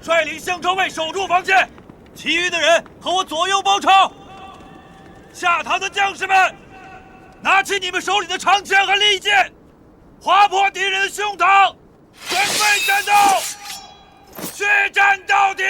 率领项庄卫守住防线，其余的人和我左右包抄。下堂的将士们，拿起你们手里的长枪和利剑，划破敌人的胸膛，准备战斗，血战到底！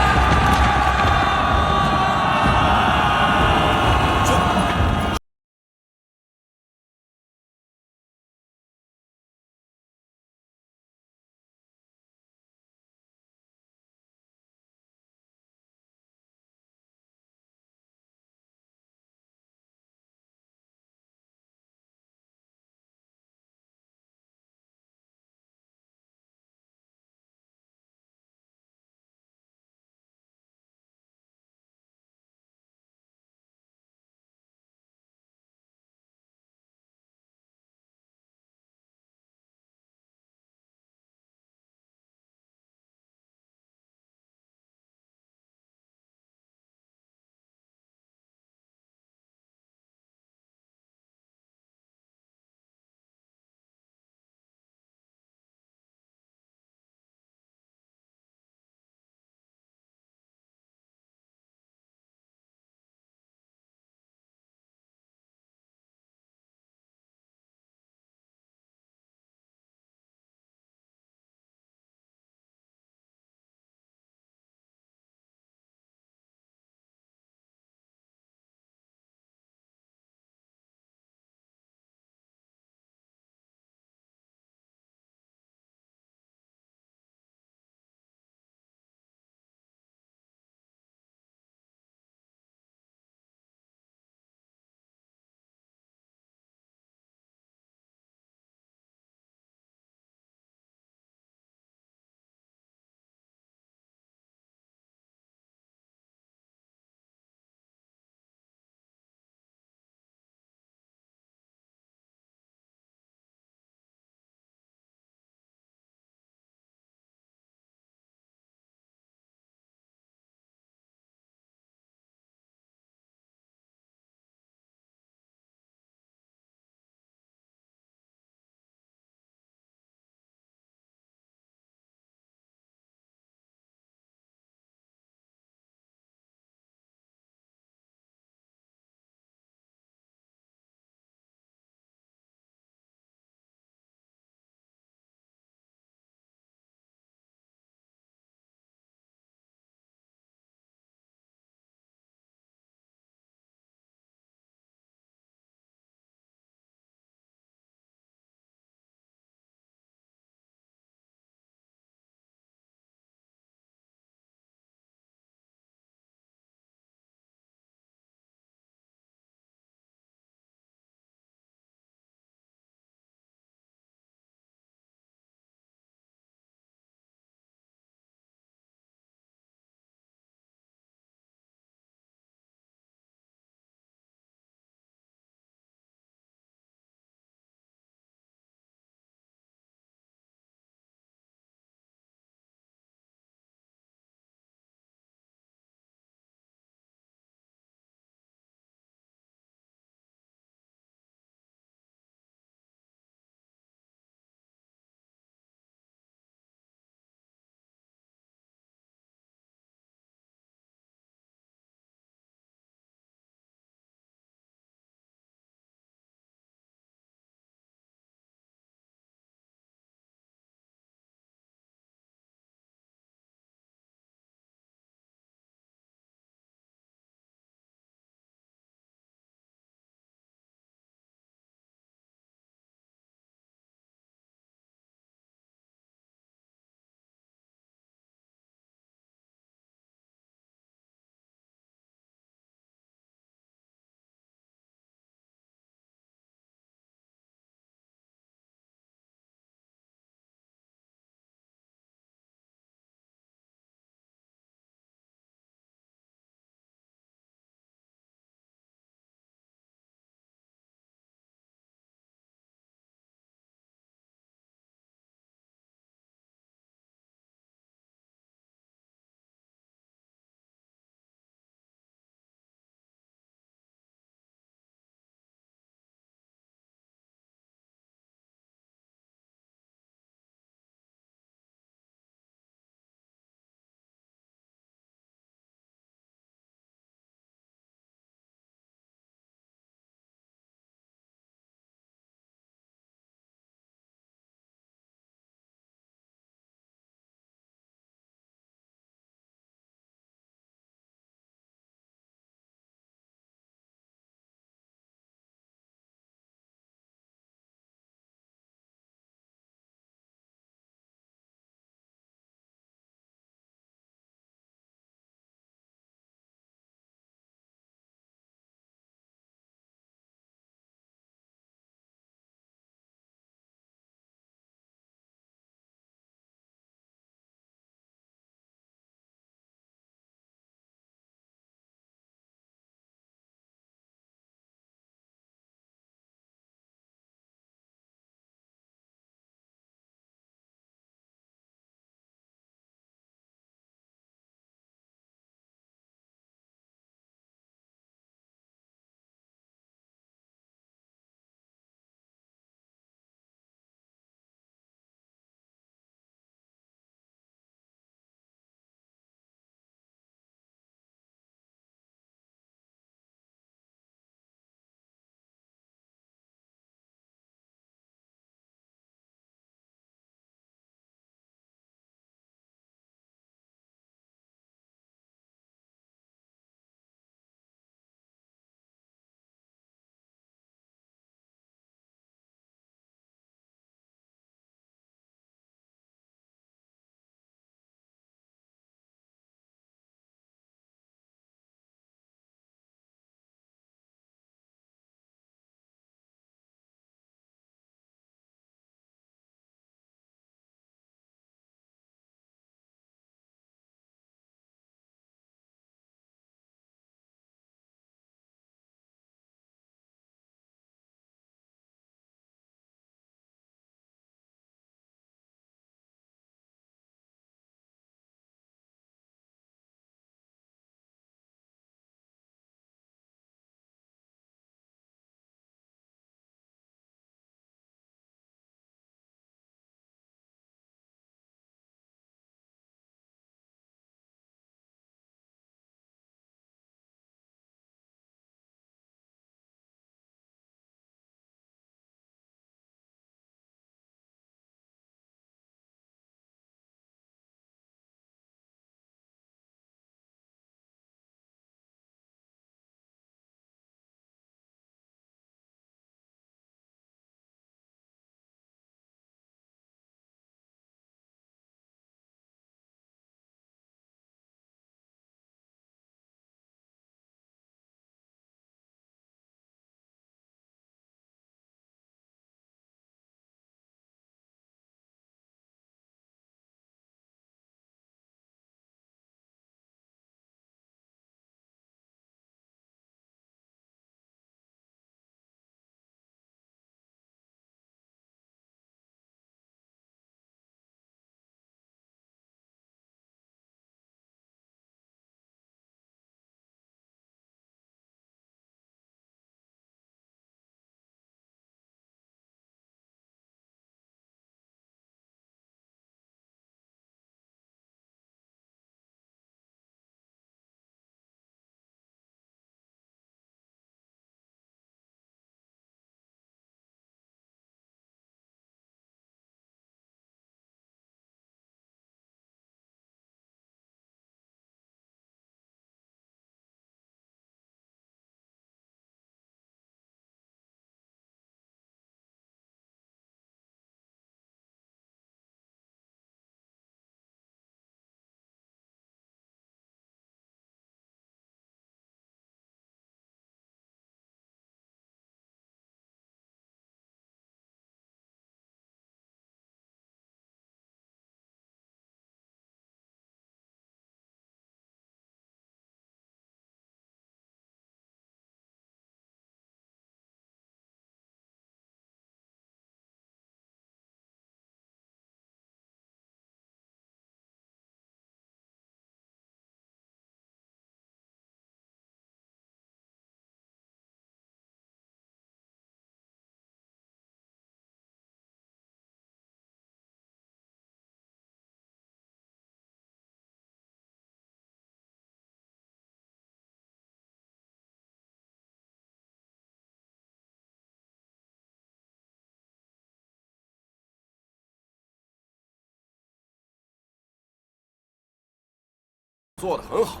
做得很好。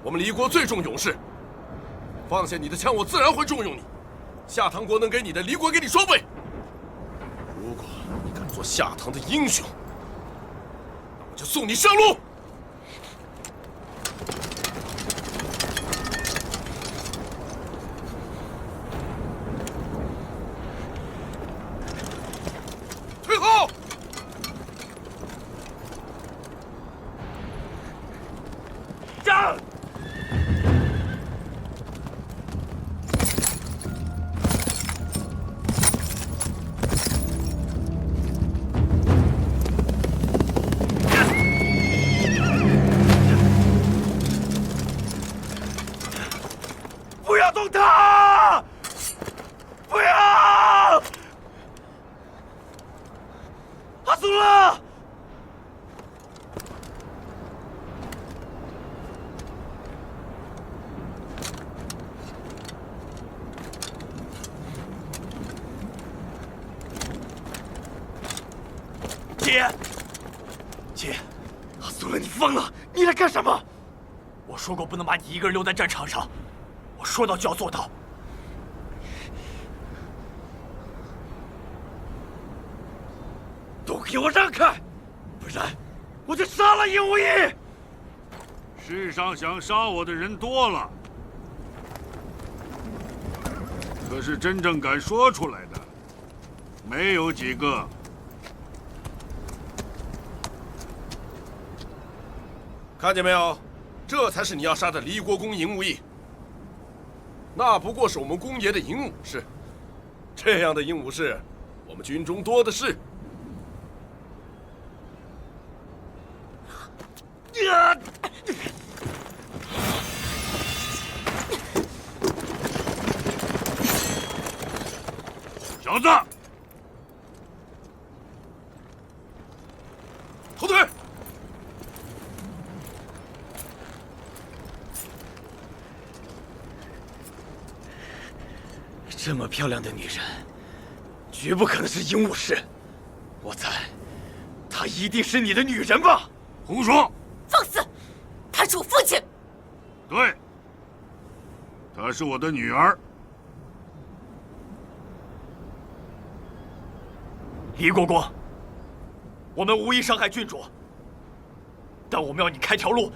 我们离国最重勇士，放下你的枪，我自然会重用你。夏唐国能给你的，离国给你双倍。如果你敢做夏唐的英雄，那我就送你上路。退后！战！不要动他！不要！阿苏拉！姐，阿苏拉，你疯了！你来干什么？我说过不能把你一个人留在战场上，我说到就要做到。都给我让开，不然我就杀了尹无义！世上想杀我的人多了，可是真正敢说出来的，没有几个。看见没有？这才是你要杀的离国公尹无义。那不过是我们公爷的尹武士，这样的尹武士，我们军中多的是。小子，后退！这么漂亮的女人，绝不可能是尹武士。我猜，她一定是你的女人吧？胡说！放肆！她是我父亲。对，她是我的女儿。李国公，我们无意伤害郡主，但我们要你开条路，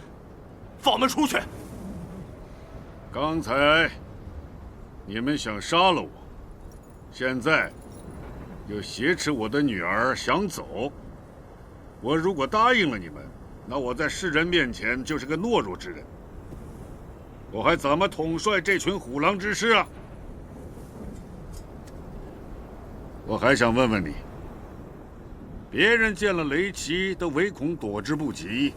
放我们出去。刚才你们想杀了我，现在又挟持我的女儿想走。我如果答应了你们，那我在世人面前就是个懦弱之人，我还怎么统帅这群虎狼之师啊？我还想问问你，别人见了雷齐都唯恐躲之不及，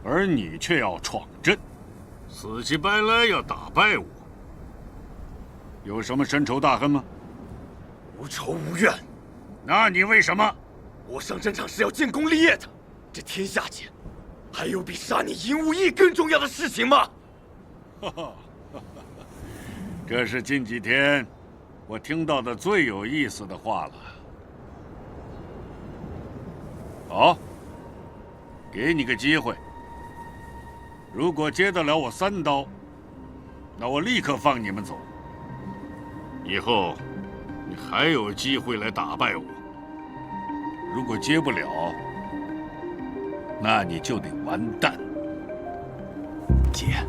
而你却要闯阵，死乞白赖要打败我，有什么深仇大恨吗？无仇无怨。那你为什么？我上战场是要建功立业的，这天下间，还有比杀你尹无义更重要的事情吗？这是近几天我听到的最有意思的话了。好，给你个机会，如果接得了我3刀，那我立刻放你们走。以后你还有机会来打败我。如果接不了，那你就得完蛋。姐，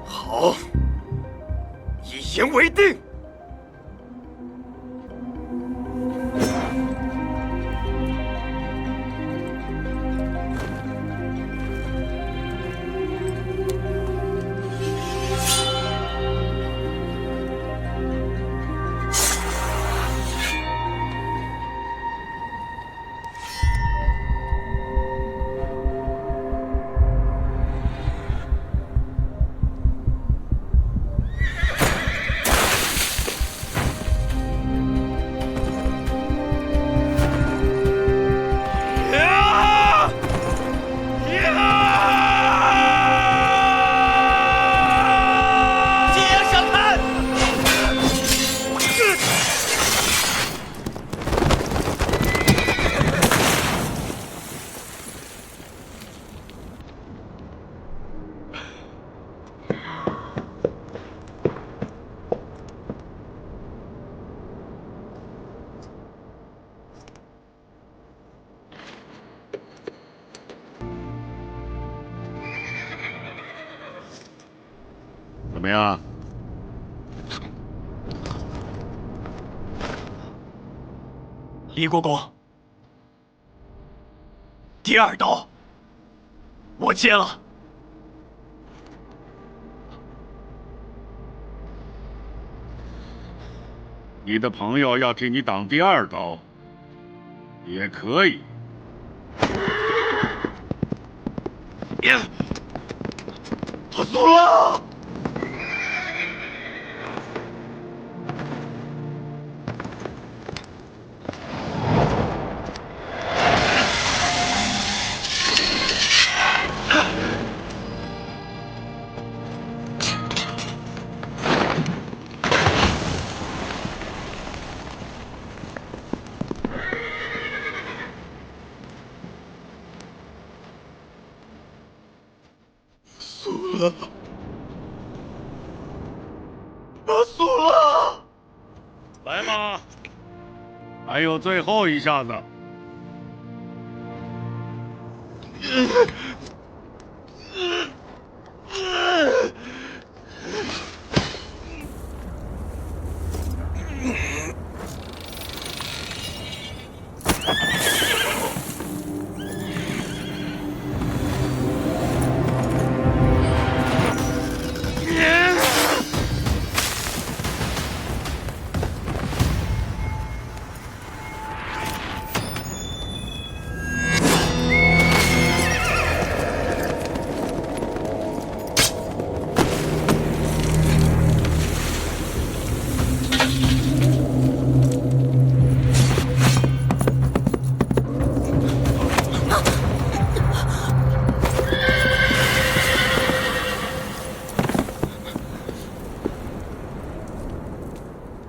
好，一言为定。样？李国公，第二刀我接了。你的朋友要替你挡第二刀，也可以。他死了！他死了！来吧，还有最后一下子。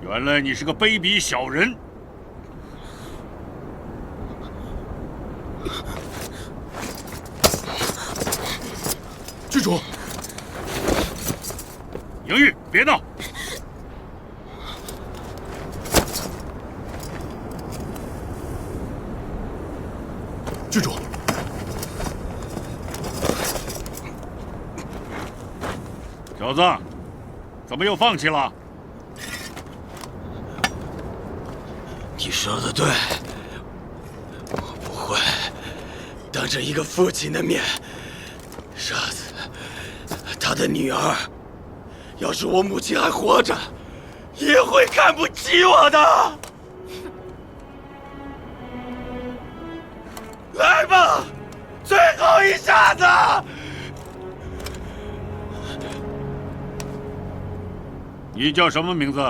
原来你是个卑鄙小人！郡主，莹玉，别闹！郡主，小子，怎么又放弃了？你说的对，我不会当着一个父亲的面杀死他的女儿。要是我母亲还活着，也会看不起我的。来吧，最后一下子！你叫什么名字？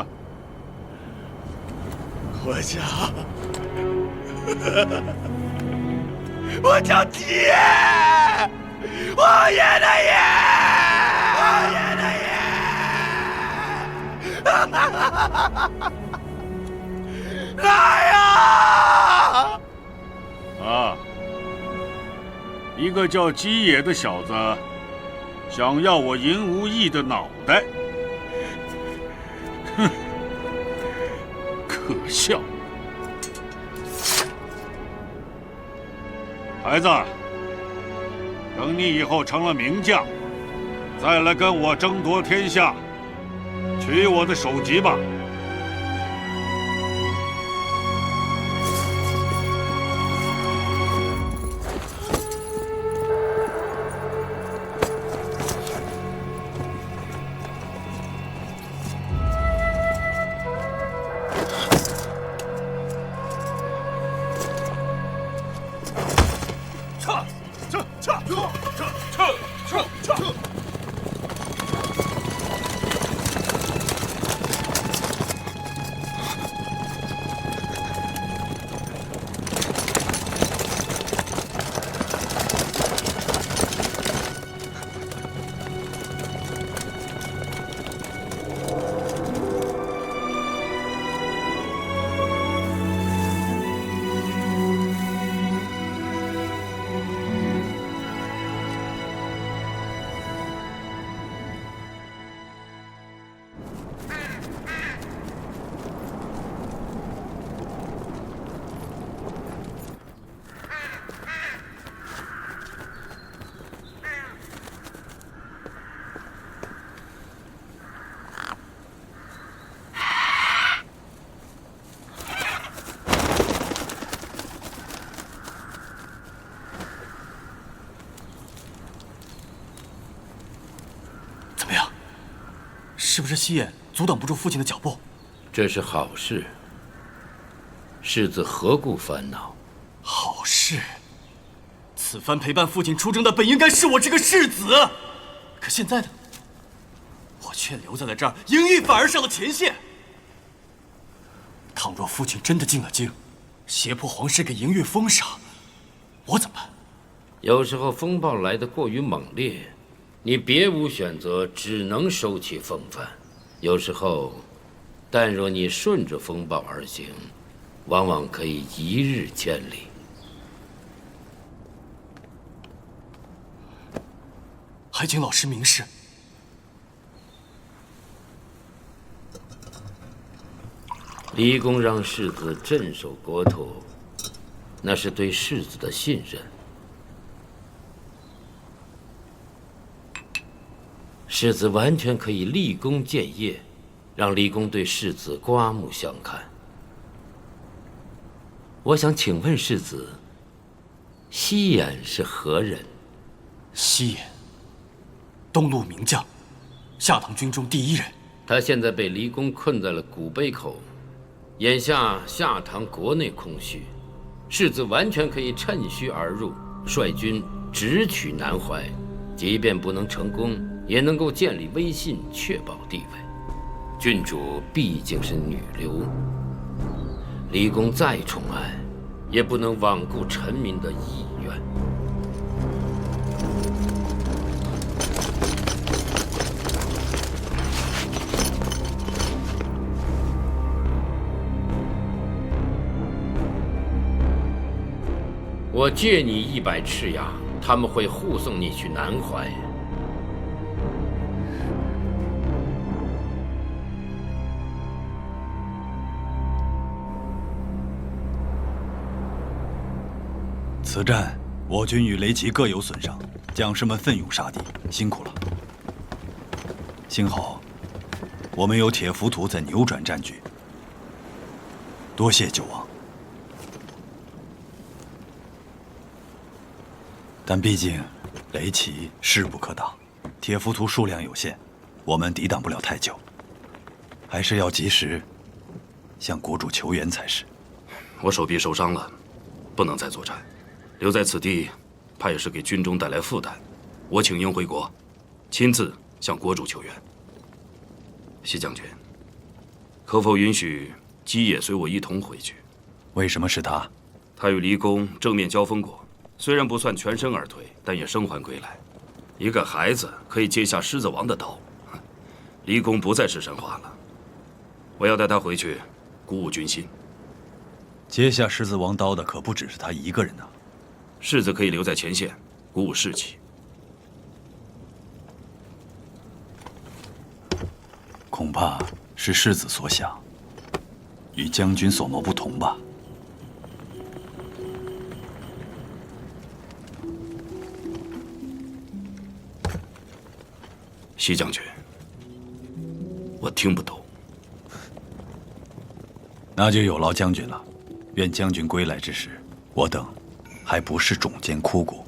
我叫爹，我爷的爷，我爷的爷。来呀！啊，一个叫基野的小子，想要我银无义的脑袋。哼，可笑！孩子，等你以后成了名将，再来跟我争夺天下，取我的首级吧。是不是西眼阻挡不住父亲的脚步？这是好事。世子何故烦恼？好事。此番陪伴父亲出征的本应该是我这个世子，可现在呢，我却留在了这儿，营玉反而上了前线。倘若父亲真的进了京，胁迫皇室给营玉封赏，我怎么办？有时候风暴来得过于猛烈，你别无选择，只能收起风范。有时候，但若你顺着风暴而行，往往可以一日千里。还请老师明示。离公让世子镇守国土，那是对世子的信任。世子完全可以立功建业，让离公对世子刮目相看。我想请问世子，西眼是何人？西眼，东路名将，下唐军中第一人。他现在被离公困在了古碑口，眼下下唐国内空虚，世子完全可以趁虚而入，率军直取南怀，即便不能成功，也能够建立威信，确保地位。郡主毕竟是女流，离公再宠爱，也不能罔顾臣民的意愿。我借你100赤牙，他们会护送你去南怀。此战我军与雷齐各有损伤，将士们奋勇杀敌，辛苦了。幸好我们有铁浮屠在扭转战局，多谢九王。但毕竟雷齐势不可挡，铁浮屠数量有限，我们抵挡不了太久，还是要及时向国主求援才是。我手臂受伤了，不能再作战，留在此地，怕也是给军中带来负担。我请缨回国，亲自向国主求援。西将军，可否允许姬野随我一同回去？为什么是他？他与离公正面交锋过，虽然不算全身而退，但也生还归来。一个孩子可以接下狮子王的刀，离公不再是神话了。我要带他回去，鼓舞军心。接下狮子王刀的可不只是他一个人呐。世子可以留在前线，鼓舞士气。恐怕是世子所想，与将军所谋不同吧。西将军，我听不懂。那就有劳将军了。愿将军归来之时，我等还不是冢间枯骨。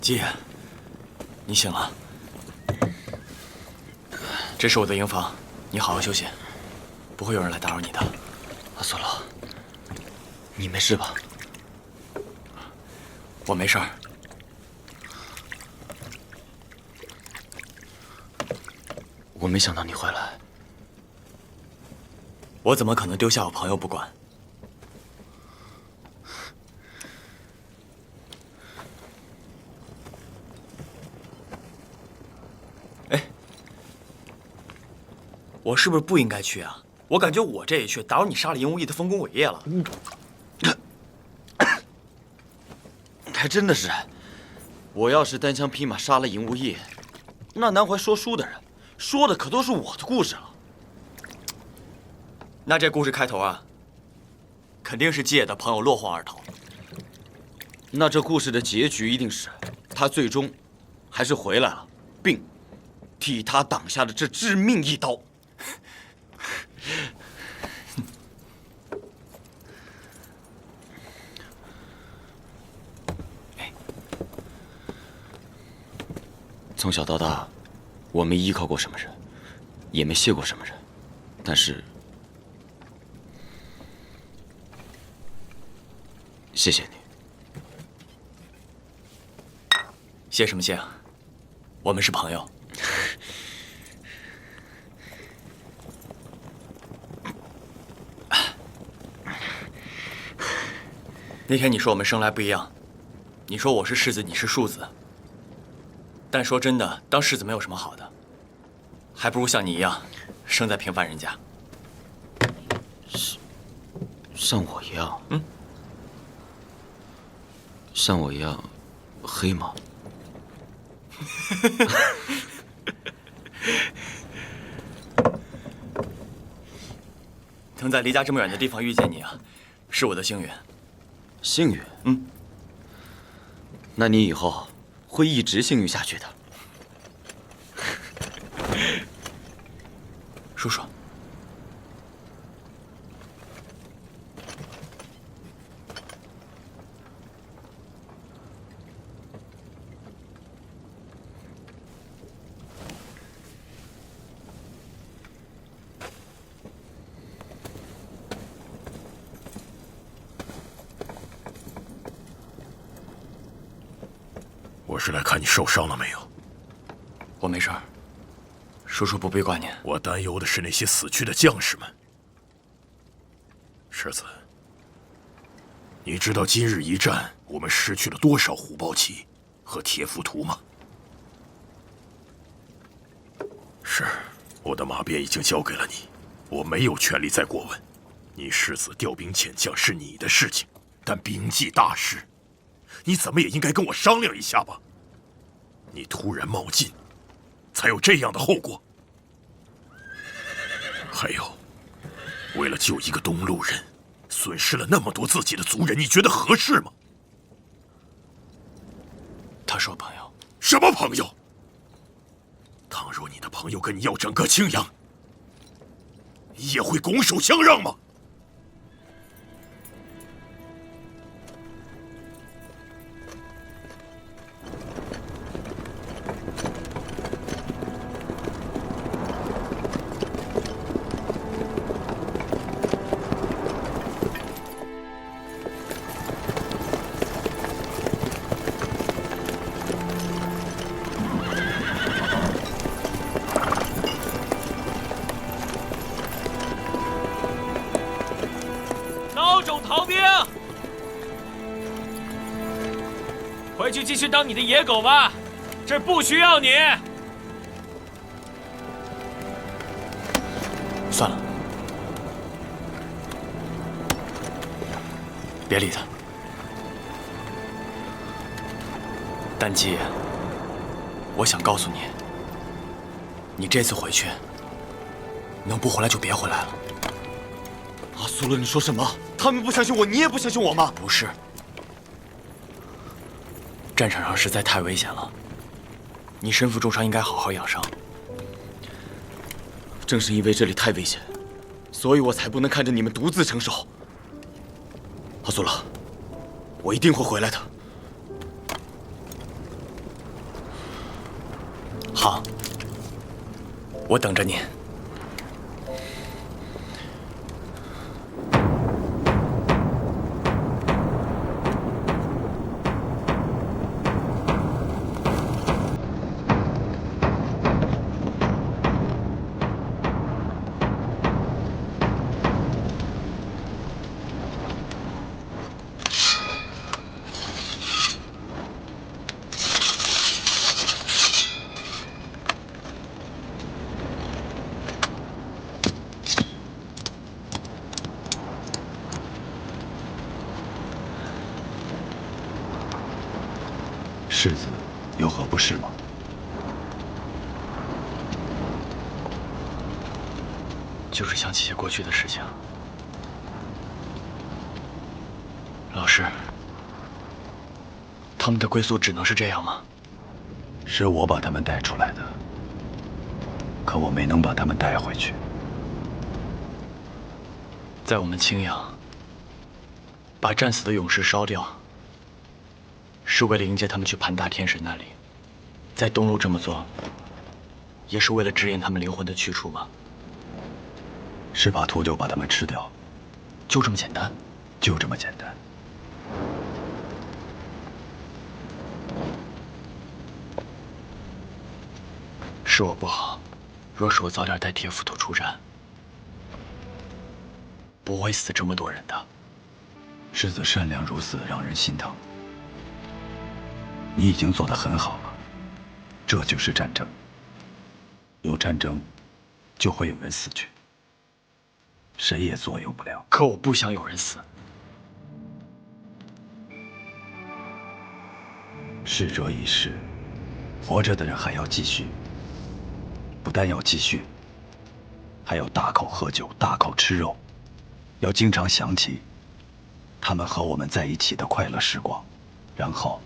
姬野，你醒了。这是我的营房，你好好休息，不会有人来打扰你的。阿索罗，你没事吧？我没事儿。我没想到你会来，我怎么可能丢下我朋友不管？我是不是不应该去啊？我感觉我这一去，打扰你杀了赢无义的丰功伟业了。还真的是，我要是单枪匹马杀了赢无义，那南怀说书的人说的可都是我的故事了。那这故事开头啊，肯定是姬野的朋友落荒而逃。那这故事的结局一定是，他最终还是回来了，并替他挡下了这致命一刀。从小到大，我没依靠过什么人，也没谢过什么人，但是，谢谢你。谢什么谢啊？我们是朋友。那天你说我们生来不一样，你说我是世子，你是庶子。但说真的，当世子没有什么好的，还不如像你一样，生在平凡人家。像我一样？嗯。像我一样，黑吗？能在离家这么远的地方遇见你啊，是我的幸运。幸运？嗯。那你以后会一直幸运下去的。叔叔，我是来看你受伤了没有。我没事儿，叔叔不必挂念。我担忧的是那些死去的将士们。世子，你知道今日一战我们失去了多少虎豹骑和铁浮屠吗？是，我的马鞭已经交给了你，我没有权利再过问。你世子调兵遣将是你的事情，但兵计大事，你怎么也应该跟我商量一下吧。你突然冒进，才有这样的后果。还有，为了救一个东路人，损失了那么多自己的族人，你觉得合适吗？他是我朋友。什么朋友？倘若你的朋友跟你要整个青阳，你也会拱手相让吗？孬种逃兵，回去继续当你的野狗吧，这儿不需要你。算了，别理他。但季，我想告诉你，你这次回去，能不回来就别回来了。阿苏勒，你说什么？他们不相信我，你也不相信我吗？不是，战场上实在太危险了，你身负重伤，应该好好养伤。正是因为这里太危险，所以我才不能看着你们独自承受。阿苏勒，我一定会回来的。好，我等着你。世子有何不适吗？就是想起些过去的事情。老师，他们的归宿只能是这样吗？是我把他们带出来的，可我没能把他们带回去。在我们青阳，把战死的勇士烧掉，是为了迎接他们去盘大天神那里；在东路这么做，也是为了指引他们灵魂的去处吗？是把图就把他们吃掉，就这么简单？就这么简单。是我不好，若是我早点带铁浮屠出战，不会死这么多人的。世子善良如此，让人心疼。你已经做得很好了，这就是战争。有战争，就会有人死去，谁也左右不了。可我不想有人死。逝者已逝，活着的人还要继续。不但要继续，还要大口喝酒，大口吃肉，要经常想起他们和我们在一起的快乐时光，然后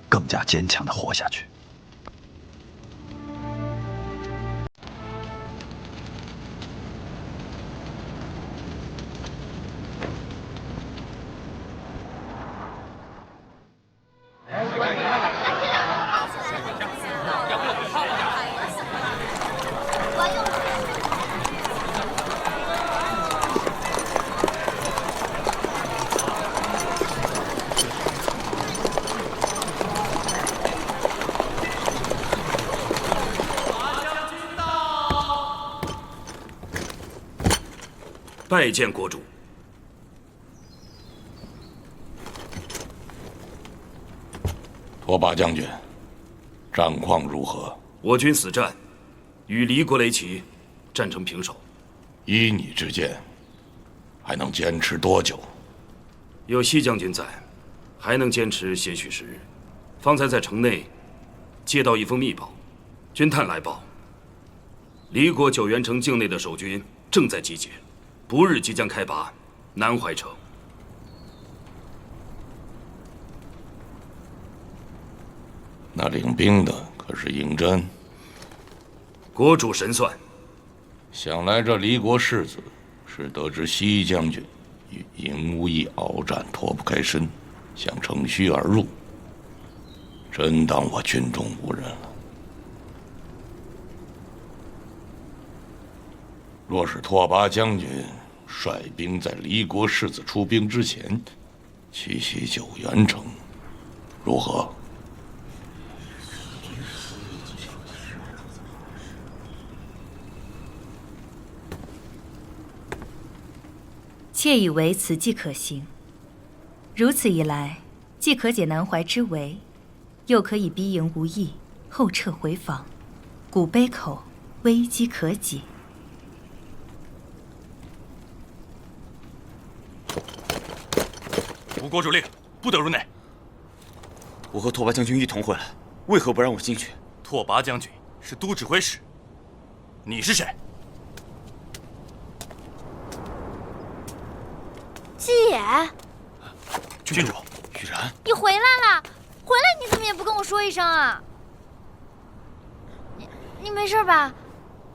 更加坚强地活下去。拜见国主。拓跋将军，战况如何？我军死战，与黎国雷齐战成平手。依你之见，还能坚持多久？有西将军在，还能坚持些许时日。方才在城内接到一封密报，军探来报，黎国九原城境内的守军正在集结，不日即将开拔南怀城。那领兵的可是胤禛？国主神算。想来这黎国世子是得知西将军与尹无义鏖战脱不开身，想乘虚而入，真当我军中无人了。若是拓跋将军率兵在黎国世子出兵之前奇袭九原城，如何？妾以为此计可行。如此一来，既可解南怀之围，又可以逼营无益，后撤回防，古碑口危机可解。吴国主令，不得入内。我和拓跋将军一同回来，为何不让我进去？拓跋将军是都指挥使，你是谁？季野，郡主，雨然，你回来了！回来你怎么也不跟我说一声啊？你没事吧？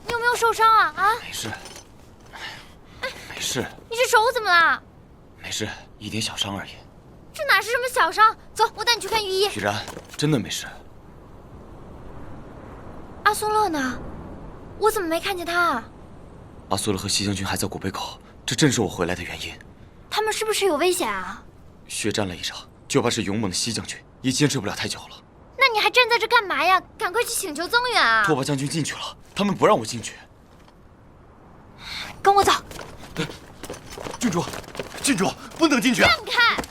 你有没有受伤啊？啊？没事，没事。你这手怎么了？没事，一点小伤而已。这哪是什么小伤？走，我带你去看御医。雨然，真的没事。阿苏勒呢？我怎么没看见他啊？阿苏勒和西将军还在古碑口，这正是我回来的原因。他们是不是有危险啊？血战了一场，就怕是勇猛的西将军也坚持不了太久了。那你还站在这干嘛呀？赶快去请求增援啊！拓跋将军进去了，他们不让我进去。跟我走。郡主，郡主不能进去。让开！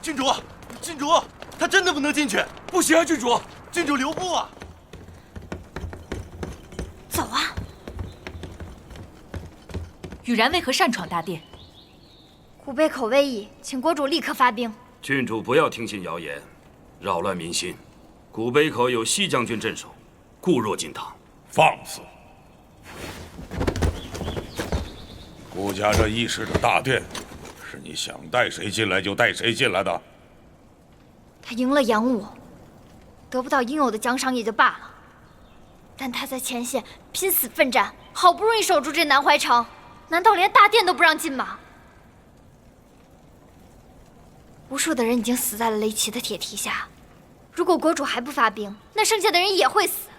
郡主，郡主，他真的不能进去。不行啊，郡主，郡主留步啊！走啊！雨然为何擅闯大殿？古碑口危矣，请国主立刻发兵。郡主不要听信谣言，扰乱民心。古碑口有西将军镇守，固若金汤。放肆！顾家这议事的大殿是你想带谁进来就带谁进来的。他赢了杨武，得不到应有的奖赏也就罢了，但他在前线拼死奋战，好不容易守住这南怀城，难道连大殿都不让进吗？无数的人已经死在了雷齐的铁蹄下，如果国主还不发兵，那剩下的人也会死。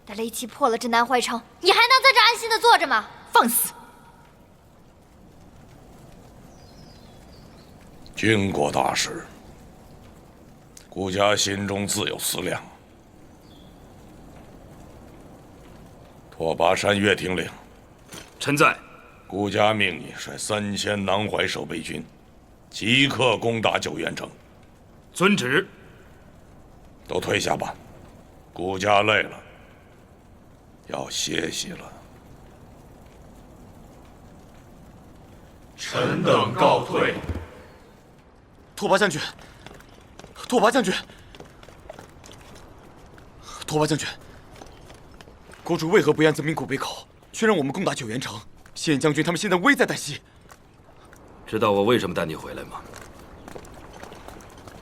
待雷齐破了这南怀城，你还能在这安心的坐着吗？放肆！经过大事，顾家心中自有思量。拓跋山岳听令，臣在。顾家命你率3000南怀守备军，即刻攻打九原城。遵旨。都退下吧，顾家累了，要歇息了。臣等告退。拓跋将军，拓跋将军，拓跋将军，国主为何不按增兵古北口，却让我们攻打九原城？谢将军他们现在危在旦夕。知道我为什么带你回来吗？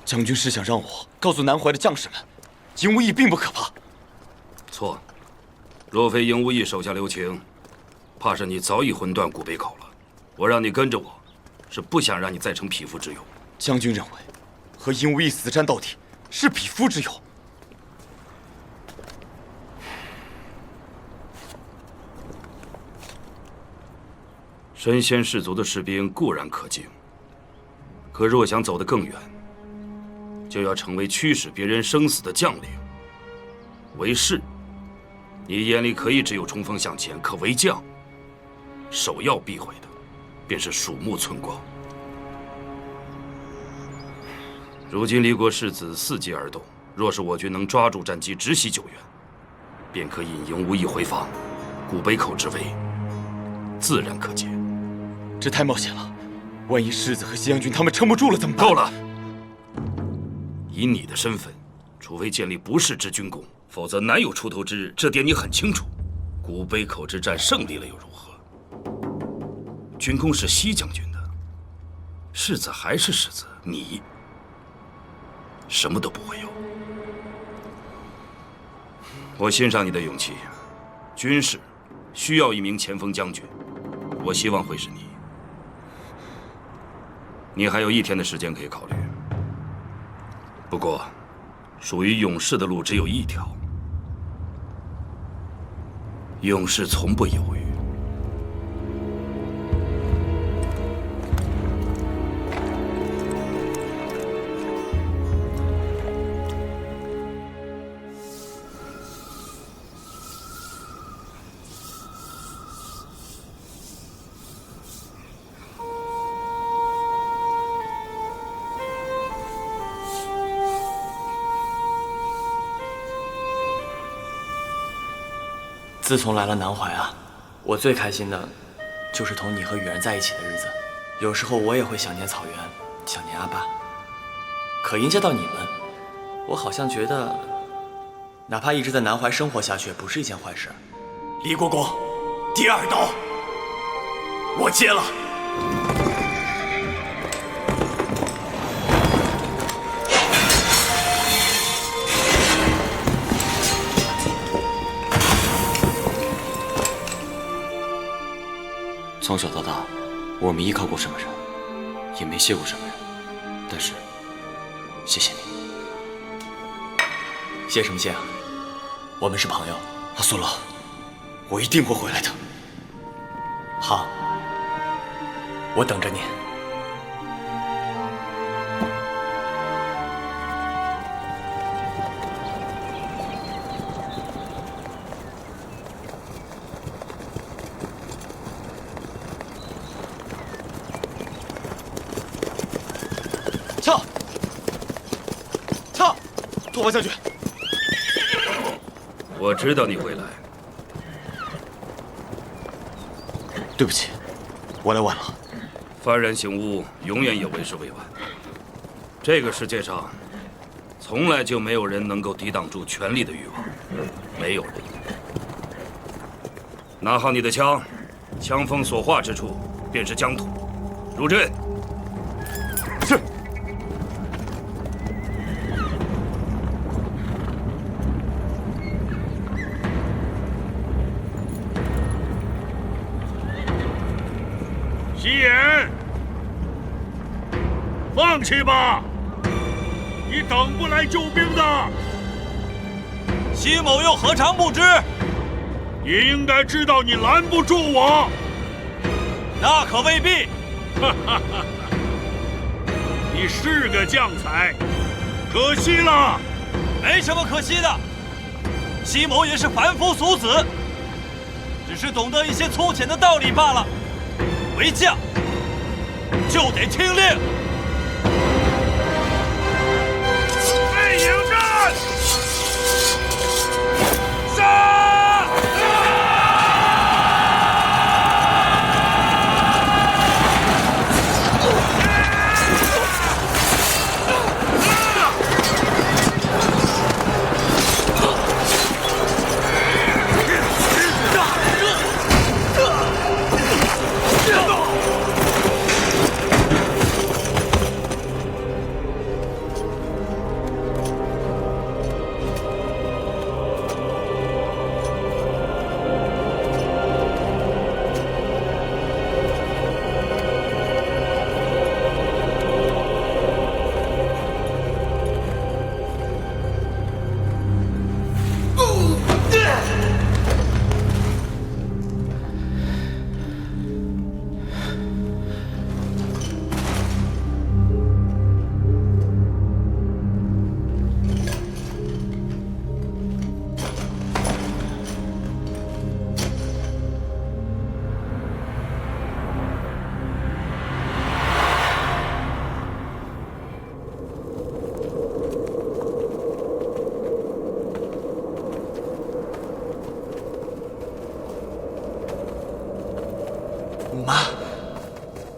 将军是想让我告诉南怀的将士们，赢无益并不可怕。错，若非赢无益手下留情，怕是你早已魂断古北口了。我让你跟着我，是不想让你再成匹夫之勇。将军认为，和赢无益死战到底是匹夫之勇。身先士卒的士兵固然可敬，可若想走得更远，就要成为驱使别人生死的将领。为士，你眼里可以只有冲锋向前；可为将，首要避讳的，便是鼠目寸光。如今离国士子伺机而动，若是我军能抓住战机，直袭九原，便可引赢无益回防，古北口之围自然可解。这太冒险了，万一世子和西将军他们撑不住了怎么办？够了！以你的身份，除非建立不世之军功，否则难有出头之日。这点你很清楚。古北口之战胜利了又如何？军功是西将军的，世子还是世子，你什么都不会有。我欣赏你的勇气，军事需要一名前锋将军，我希望会是你。你还有1天的时间可以考虑。不过，属于勇士的路只有一条，勇士从不犹豫。自从来了南怀啊，我最开心的，就是同你和羽人在一起的日子。有时候我也会想念草原，想念阿爸。可迎接到你们，我好像觉得，哪怕一直在南怀生活下去，也不是一件坏事。李国公，第2刀，我接了。从小到大，我没依靠过什么人，也没谢过什么人，但是，谢谢你。谢什么谢啊？我们是朋友。阿苏罗，我一定会回来的。好，我等着你。拓跋将军，我知道你会来。对不起，我来晚了。幡然醒悟，永远也为时未晚。这个世界上，从来就没有人能够抵挡住权力的欲望，没有人。拿好你的枪，枪锋所划之处便是疆土。入阵。放弃吧，你等不来救兵的。西某又何尝不知？你应该知道你拦不住我。那可未必。你是个将才，可惜了。没什么可惜的，西某也是凡夫俗子，只是懂得一些粗浅的道理罢了。为将就得听令。背迎战！杀！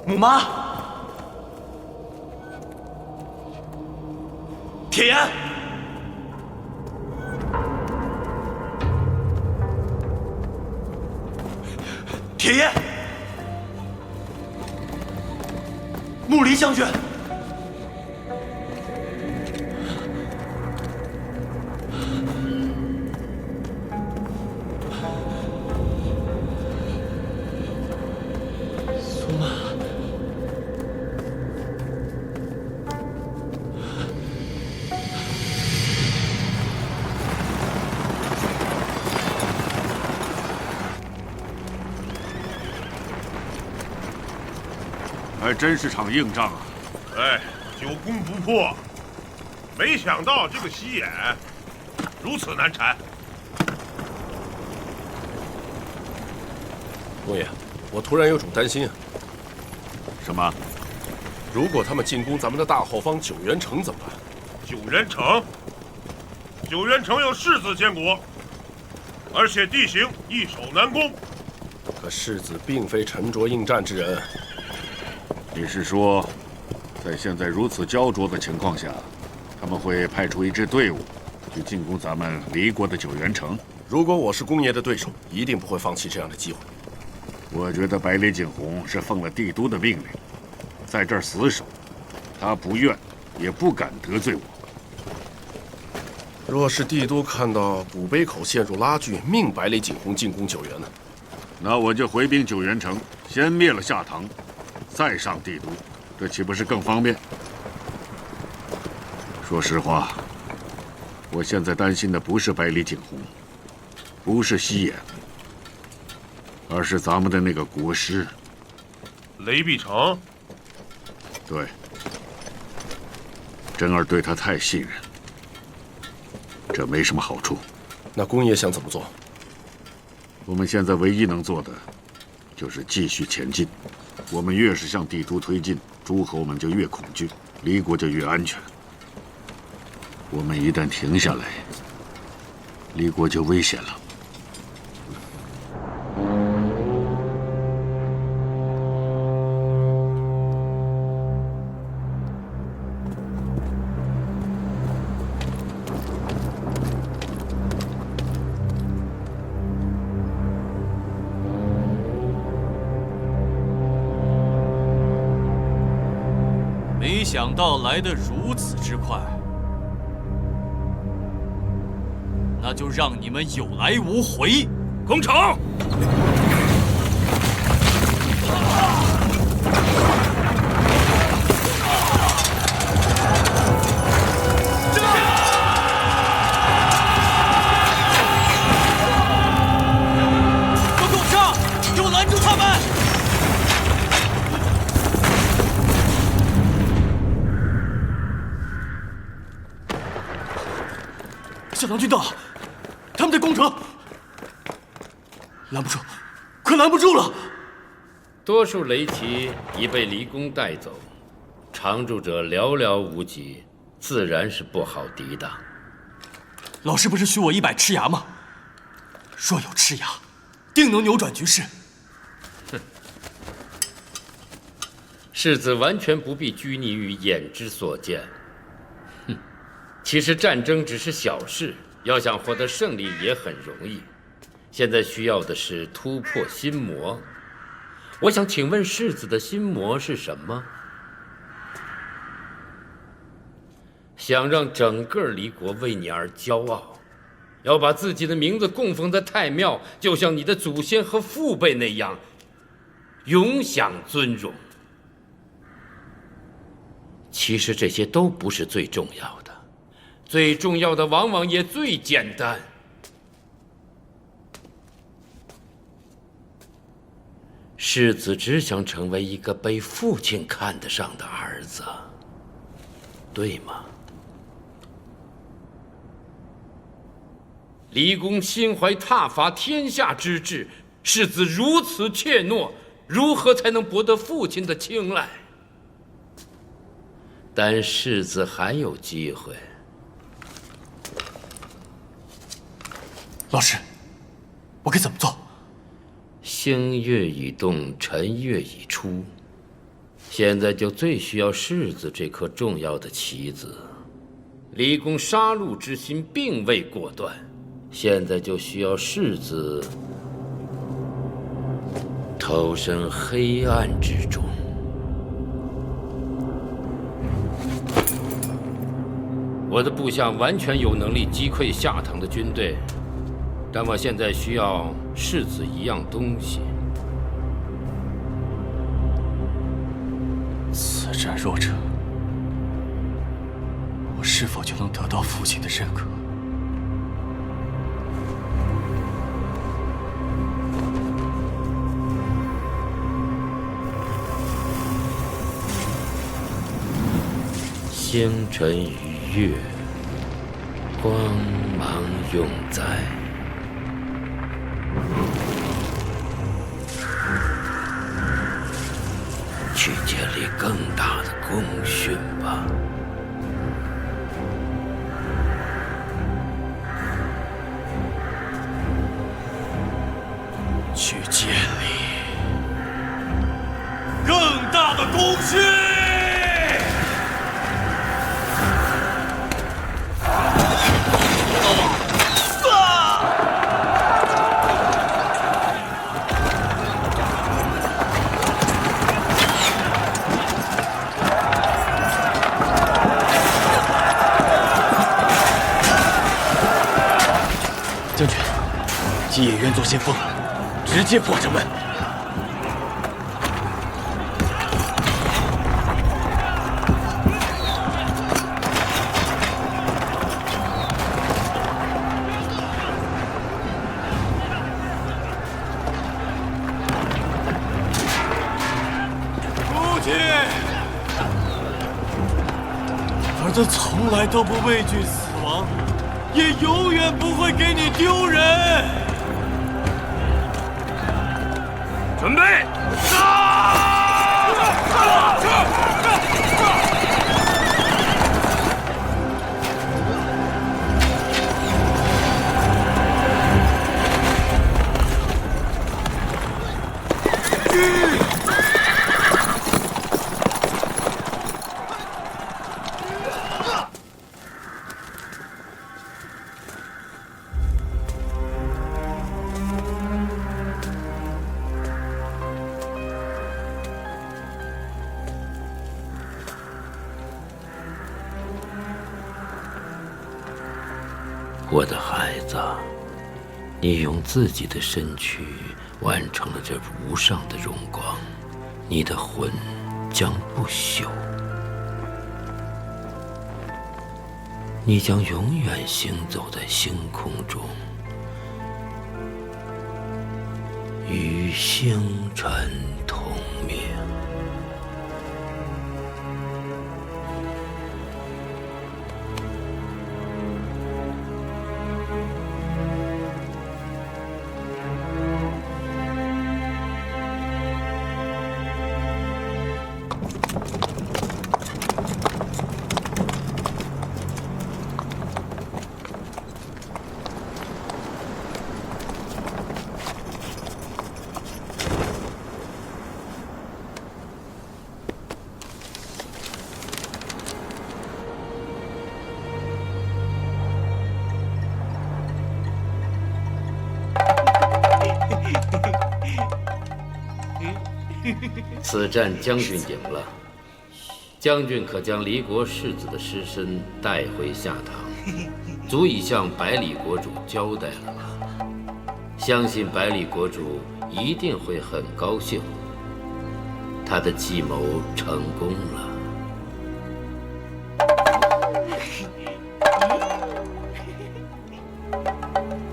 母妈，铁岩，铁岩，木离将军。还真是场硬仗啊！哎，久攻不破，没想到这个西眼如此难缠。公爷，我突然有种担心啊。什么？如果他们进攻咱们的大后方九原城怎么办？九原城，九原城有世子监国，而且地形易守难攻。可世子并非沉着应战之人。你是说，在现在如此焦灼的情况下，他们会派出一支队伍去进攻咱们离国的九原城？如果我是公爷的对手，一定不会放弃这样的机会。我觉得百里景洪是奉了帝都的命令，在这儿死守，他不愿也不敢得罪我。若是帝都看到古碑口陷入拉锯，命百里景洪进攻九原呢？那我就回兵九原城，先灭了夏唐，再上帝都，这岂不是更方便？说实话，我现在担心的不是百里景洪，不是西眼，而是咱们的那个国师雷碧城。对，真儿对他太信任，这没什么好处。那公爷想怎么做？我们现在唯一能做的，就是继续前进。我们越是向帝都推进，诸侯们就越恐惧，离国就越安全。我们一旦停下来，离国就危险了。没想到来得如此之快，那就让你们有来无回。攻城！小唐军到了，他们在攻城，拦不住，快拦不住了！多数雷骑已被离宫带走，常驻者寥寥无几，自然是不好抵挡。老师不是许我100赤牙吗？若有赤牙，定能扭转局势。哼，世子完全不必拘泥于眼之所见。哼，其实战争只是小事，要想获得胜利也很容易。现在需要的是突破心魔。我想请问世子的心魔是什么？想让整个离国为你而骄傲，要把自己的名字供奉在太庙，就像你的祖先和父辈那样，永享尊荣。其实这些都不是最重要的，最重要的往往也最简单。世子只想成为一个被父亲看得上的儿子，对吗？离宫心怀挞伐天下之志，世子如此怯懦，如何才能博得父亲的青睐？但世子还有机会。老师，我该怎么做？星月已动，辰月已出，现在就最需要世子这颗重要的棋子。离宫杀戮之心并未果断，现在就需要世子投身黑暗之中。我的部下完全有能力击溃夏唐的军队，但我现在需要世子一样东西。此战若成，我是否就能得到父亲的认可？星辰与月，光芒永在。去建立更大的功勋吧。去建立更大的功勋。将军，姬野愿做先锋，直接破城门。父亲，儿子从来都不畏惧死亡。也永远不会给你丢人。准备，我的孩子，你用自己的身躯完成了这无上的荣光，你的魂将不朽，你将永远行走在星空中，与星辰同明。此战将军赢了，将军可将离国世子的尸身带回下堂，足以向百里国主交代了吧？相信百里国主一定会很高兴，他的计谋成功了。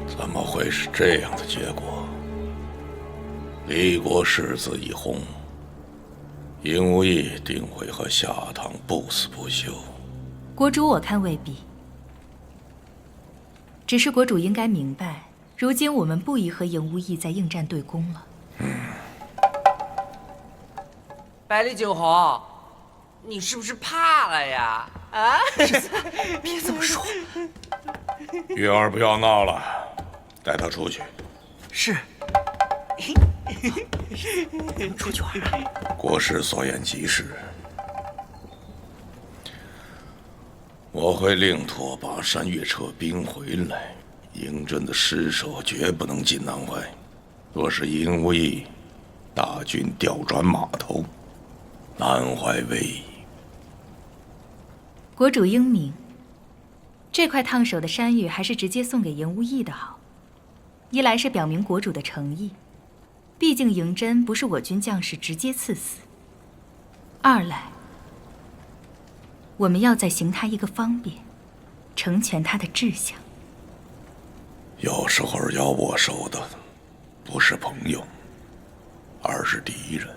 怎么会是这样的结果？离国世子一薨，尹无义定会和夏堂不死不休。国主，我看未必。只是国主应该明白，如今我们不宜和尹无义在应战对攻了。百里九侯，你是不是怕了呀？啊！别这么说。月儿，不要闹了，带他出去。是。出去玩啊！国师所言极是，我会令拓跋山岳撤兵回来。嬴政的尸首绝不能进南怀。若是尹无义大军调转码头，南怀危矣。国主英明，这块烫手的山芋还是直接送给尹无义的好。一来是表明国主的诚意，毕竟嬴真不是我军将士直接赐死；二来，我们要再行他一个方便，成全他的志向。有时候要握手的，不是朋友，而是敌人。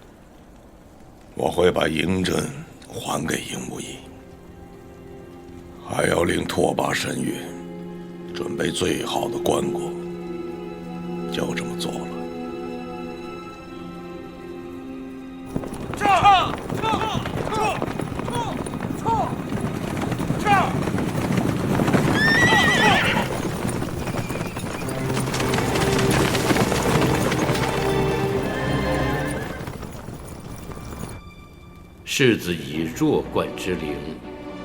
我会把嬴真还给尹无义，还要令拓跋山岳准备最好的棺椁。就这么做了。世子以弱冠之灵，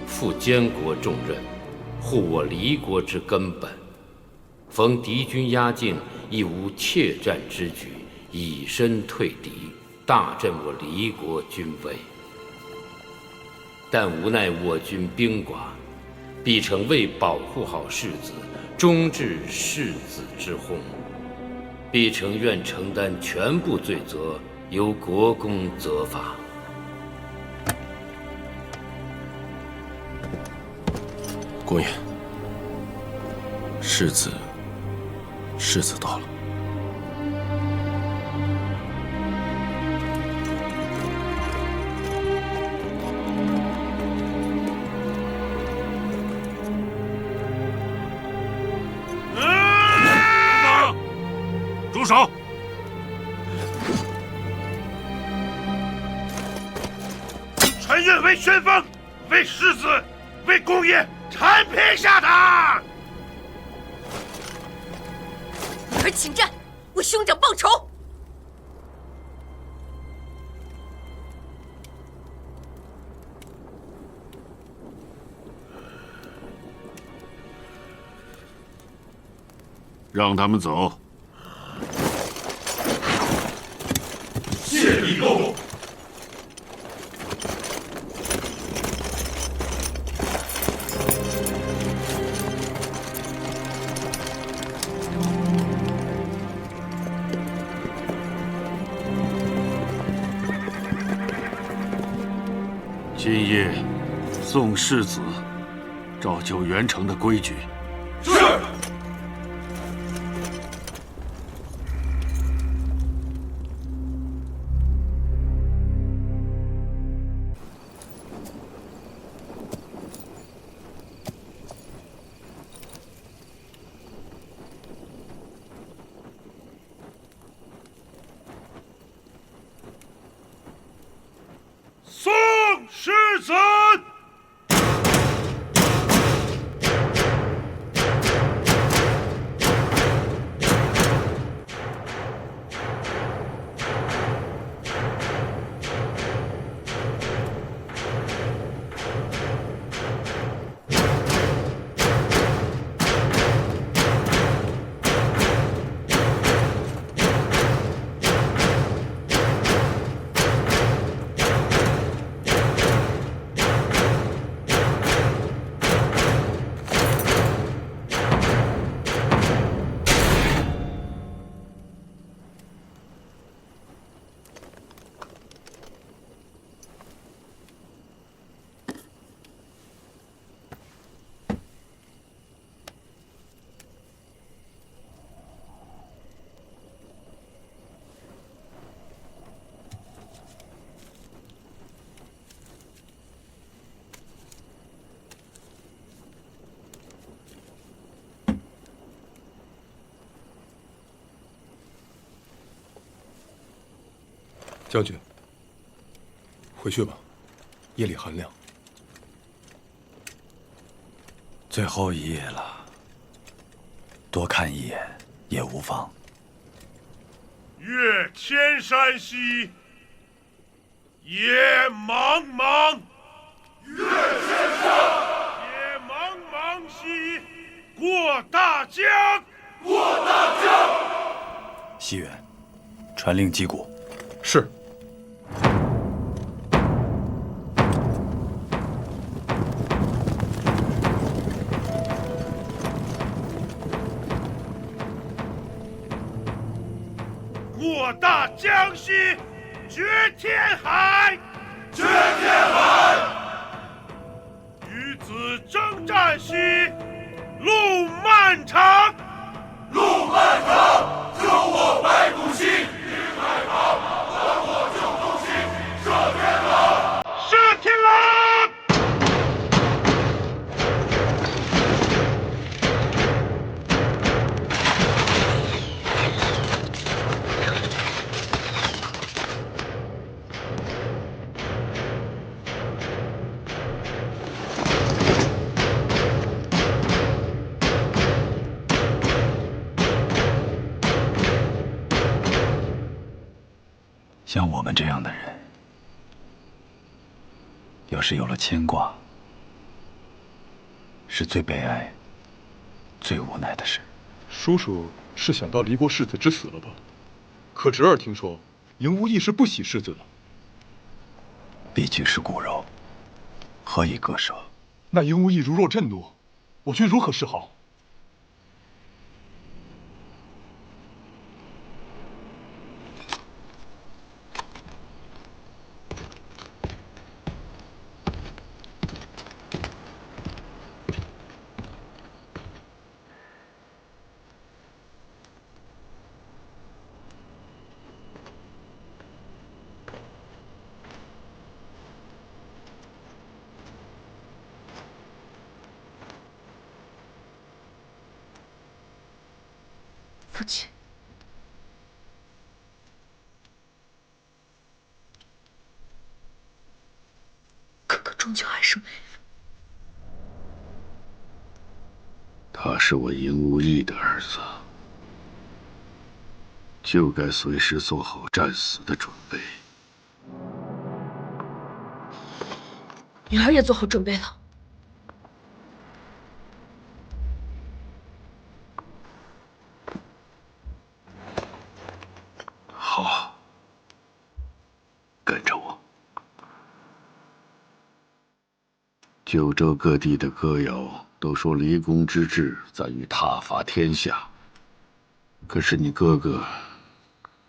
负监国重任，护我离国之根本。逢敌军压境，亦无怯战之举，以身退敌，大振我离国军威。但无奈我军兵寡，必诚为保护好世子，终至世子之薨。必诚愿承担全部罪责，由国公责罚。公爷，世子到了。住手！臣愿为宣封，为世子，为公爷铲平下堂。女儿请战，为兄长报仇。让他们走。谢礼高公。今夜送世子，照旧元城的规矩。是。送世子。将军，回去吧，夜里寒凉。最后一夜了，多看一眼也无妨。越千山兮，野茫茫；越千山，野茫茫兮，过大江，过大江。西远，传令击鼓。是。过大江兮，决天海，决天海。与子征战兮，路漫长，路漫长。救我白骨心，迎海棠，还我九州心。射天狼，射天狼。像我们这样的人，要是有了牵挂，是最悲哀、最无奈的事。叔叔是想到离国世子之死了吧？可侄儿听说，赢无义是不喜世子的。毕竟是骨肉，何以割舍？那赢无义如若震怒，我军如何是好？父亲，哥哥终究还是没……他是我赢无义的儿子，就该随时做好战死的准备。女儿也做好准备了。好，跟着我。九州各地的歌谣都说离宫之志在于挞伐天下，可是你哥哥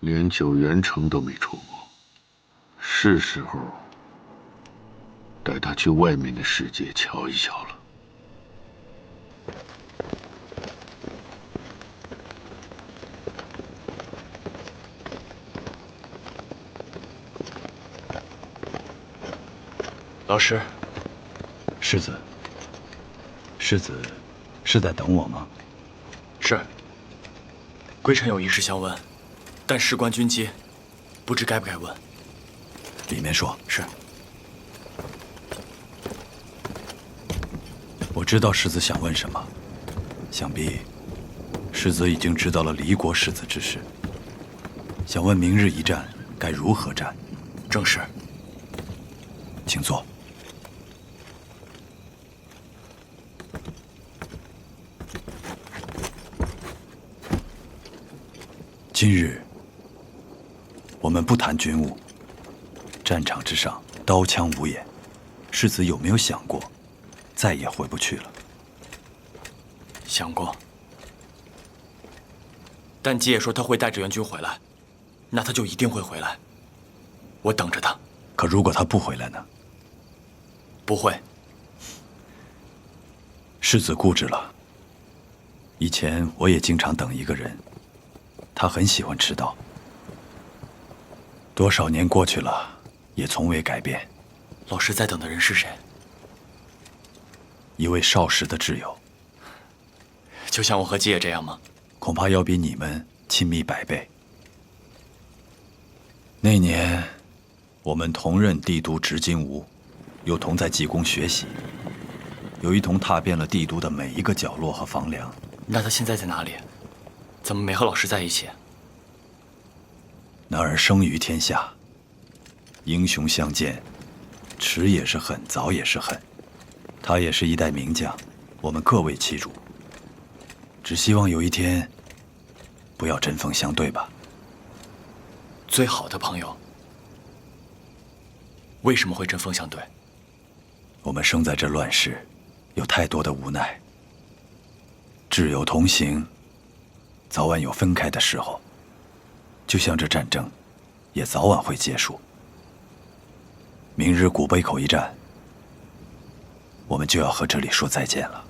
连九原城都没出过，是时候带他去外面的世界瞧一瞧了。老师，世子，世子是在等我吗？是。归臣有一事相问，但事关军机，不知该不该问。里面说。是。我知道世子想问什么，想必世子已经知道了离国世子之事，想问明日一战该如何战。正是。请坐。今日我们不谈军务，战场之上刀枪无眼，世子有没有想过，再也回不去了？想过，但吉野说他会带着援军回来，那他就一定会回来。我等着他。可如果他不回来呢？不会。世子固执了。以前我也经常等一个人，他很喜欢迟到。多少年过去了，也从未改变。老师在等的人是谁？一位少时的挚友。就像我和吉野这样吗？恐怕要比你们亲密100倍。那年，我们同任帝都执金吾，又同在济公学习，有一同踏遍了帝都的每一个角落和房梁。那他现在在哪里？怎么没和老师在一起？男儿生于天下，英雄相见，迟也是恨，早也是恨。他也是一代名将，我们各为其主。只希望有一天，不要针锋相对吧。最好的朋友，为什么会针锋相对？我们生在这乱世，有太多的无奈。挚友同行，早晚有分开的时候。就像这战争，也早晚会结束。明日古碑口一战，我们就要和这里说再见了。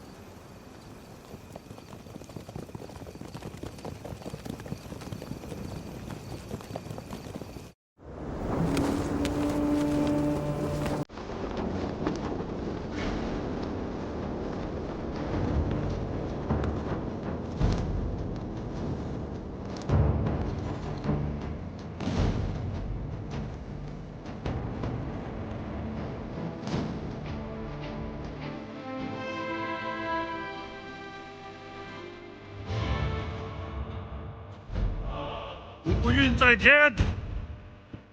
乌云在天，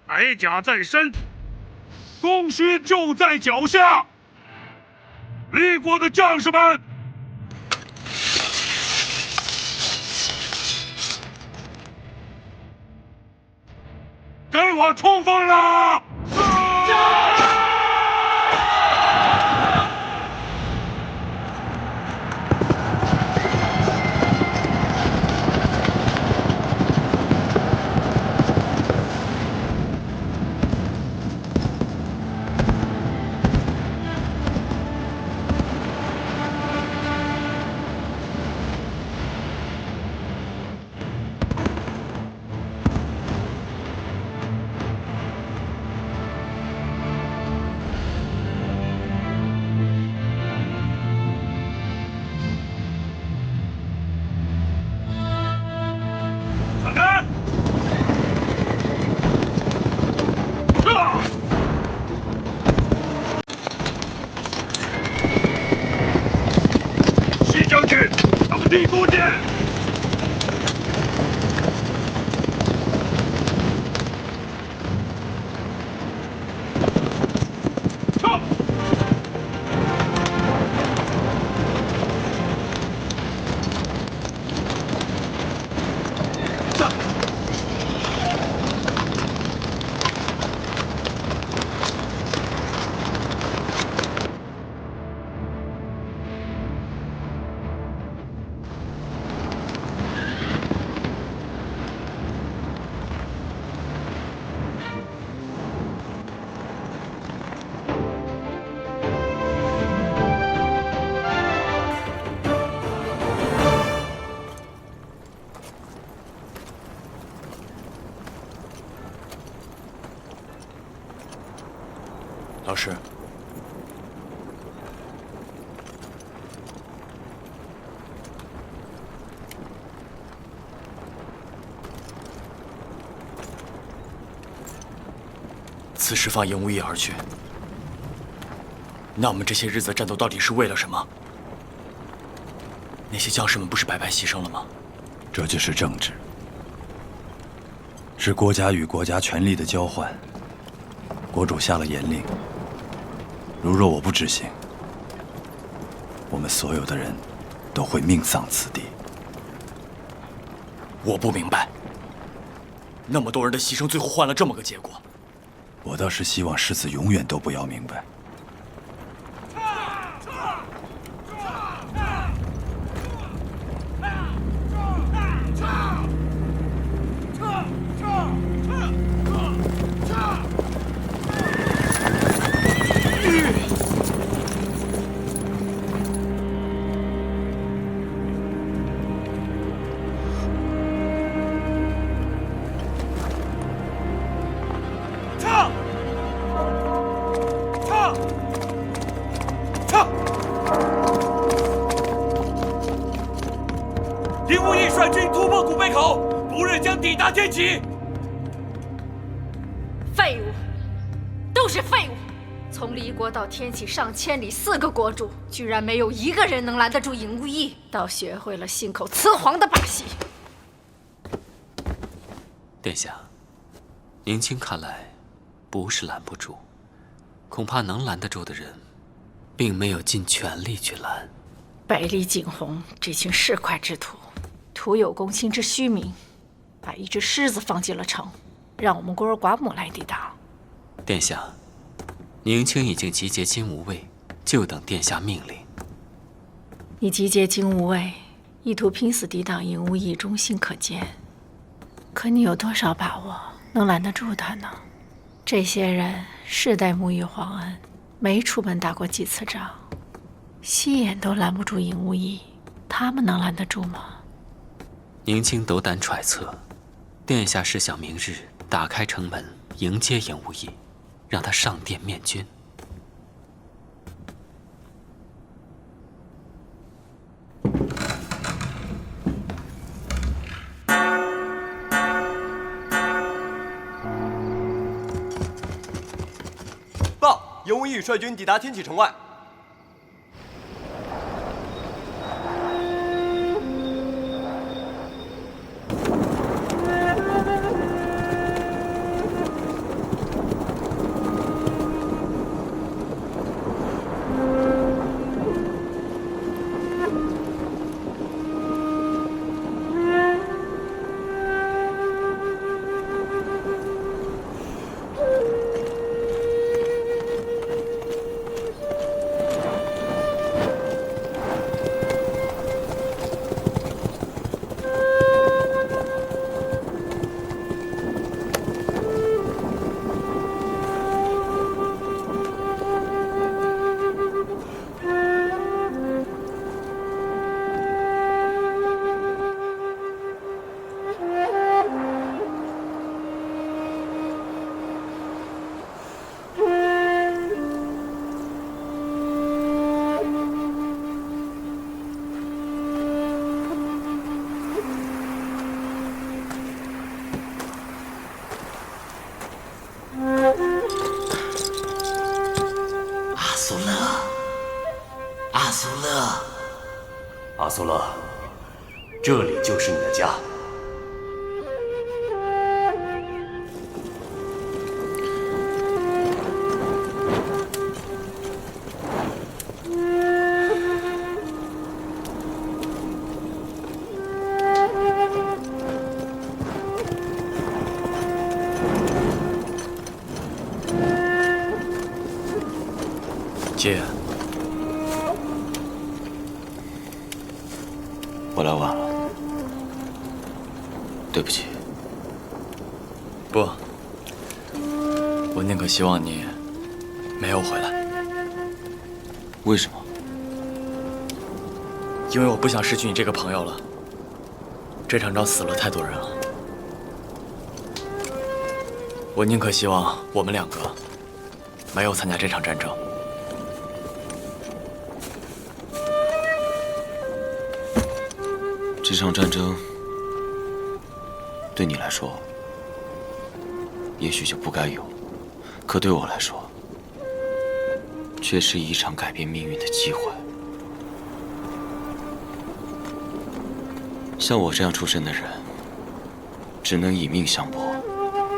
铠甲在身，功勋就在脚下。立国的将士们，跟我冲锋了！西将军，到帝都见。老师，此时放营无义而去，那我们这些日子的战斗到底是为了什么？那些将士们不是白白牺牲了吗？这就是政治，是国家与国家权力的交换。国主下了严令，如若我不执行，我们所有的人都会命丧此地。我不明白，那么多人的牺牲，最后换了这么个结果。我倒是希望世子永远都不要明白。营无义率军突破古碑口，不日将抵达天启。就是废物。从离国到天启上千里，4个国主，居然没有一个人能拦得住尹无义，倒学会了信口雌黄的把戏。殿下，宁青看来不是拦不住，恐怕能拦得住的人，并没有尽全力去拦。百里景洪这群市侩之徒，徒有攻心之虚名，把一只狮子放进了城，让我们孤儿寡母来抵挡。殿下，宁青已经集结金吾卫，就等殿下命令。你集结金吾卫，意图拼死抵挡尹无义，忠心可见。可你有多少把握能拦得住他呢？这些人世代沐浴皇恩，没出门打过几次仗，西眼都拦不住尹无义，他们能拦得住吗？宁青斗胆揣测，殿下是想明日打开城门迎接尹无义，让他上殿面君。报，尹无义率军抵达天启城外。阿苏勒，这里就是你的家。姐，我来晚了，对不起。不，我宁可希望你没有回来。为什么？因为我不想失去你这个朋友了。这场仗死了太多人了，我宁可希望我们两个没有参加这场战争。这场战争对你来说，也许就不该有，可对我来说，却是一场改变命运的机会。像我这样出身的人，只能以命相搏，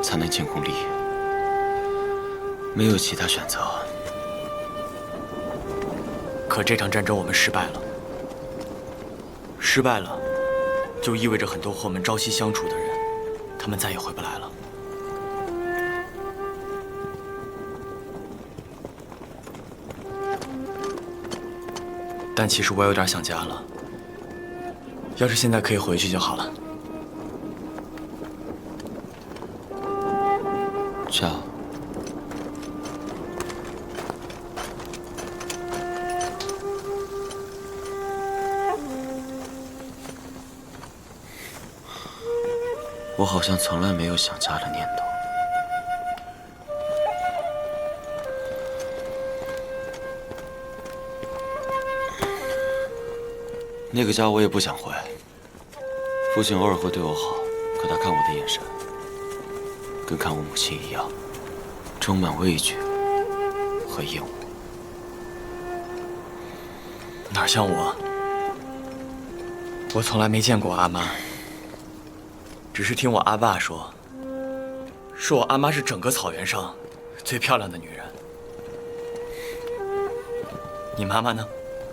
才能建功立业，没有其他选择。可这场战争我们失败了，失败了。就意味着很多和我们朝夕相处的人，他们再也回不来了。但其实我有点想家了，要是现在可以回去就好了。家。我好像从来没有想家的念头。那个家我也不想回。父亲偶尔会对我好，可他看我的眼神，跟看我母亲一样，充满畏惧和鹦鹉。哪像我？我从来没见过阿妈，只是听我阿爸说，我阿妈是整个草原上最漂亮的女人。你妈妈呢？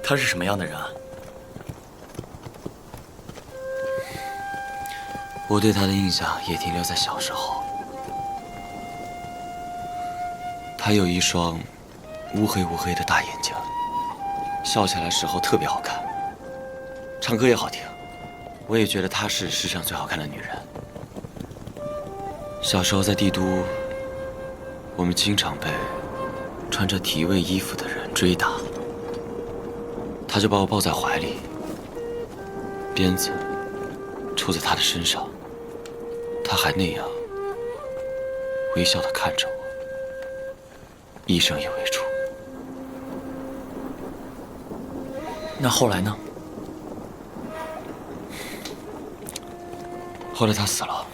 她是什么样的人啊？我对她的印象也停留在小时候。她有一双乌黑乌黑的大眼睛，笑起来时候特别好看，唱歌也好听。我也觉得她是世上最好看的女人。小时候在帝都，我们经常被穿着体卫衣服的人追打，她就把我抱在怀里，鞭子抽在她的身上，她还那样微笑地看着我，一生也未除。那后来呢？后来她死了。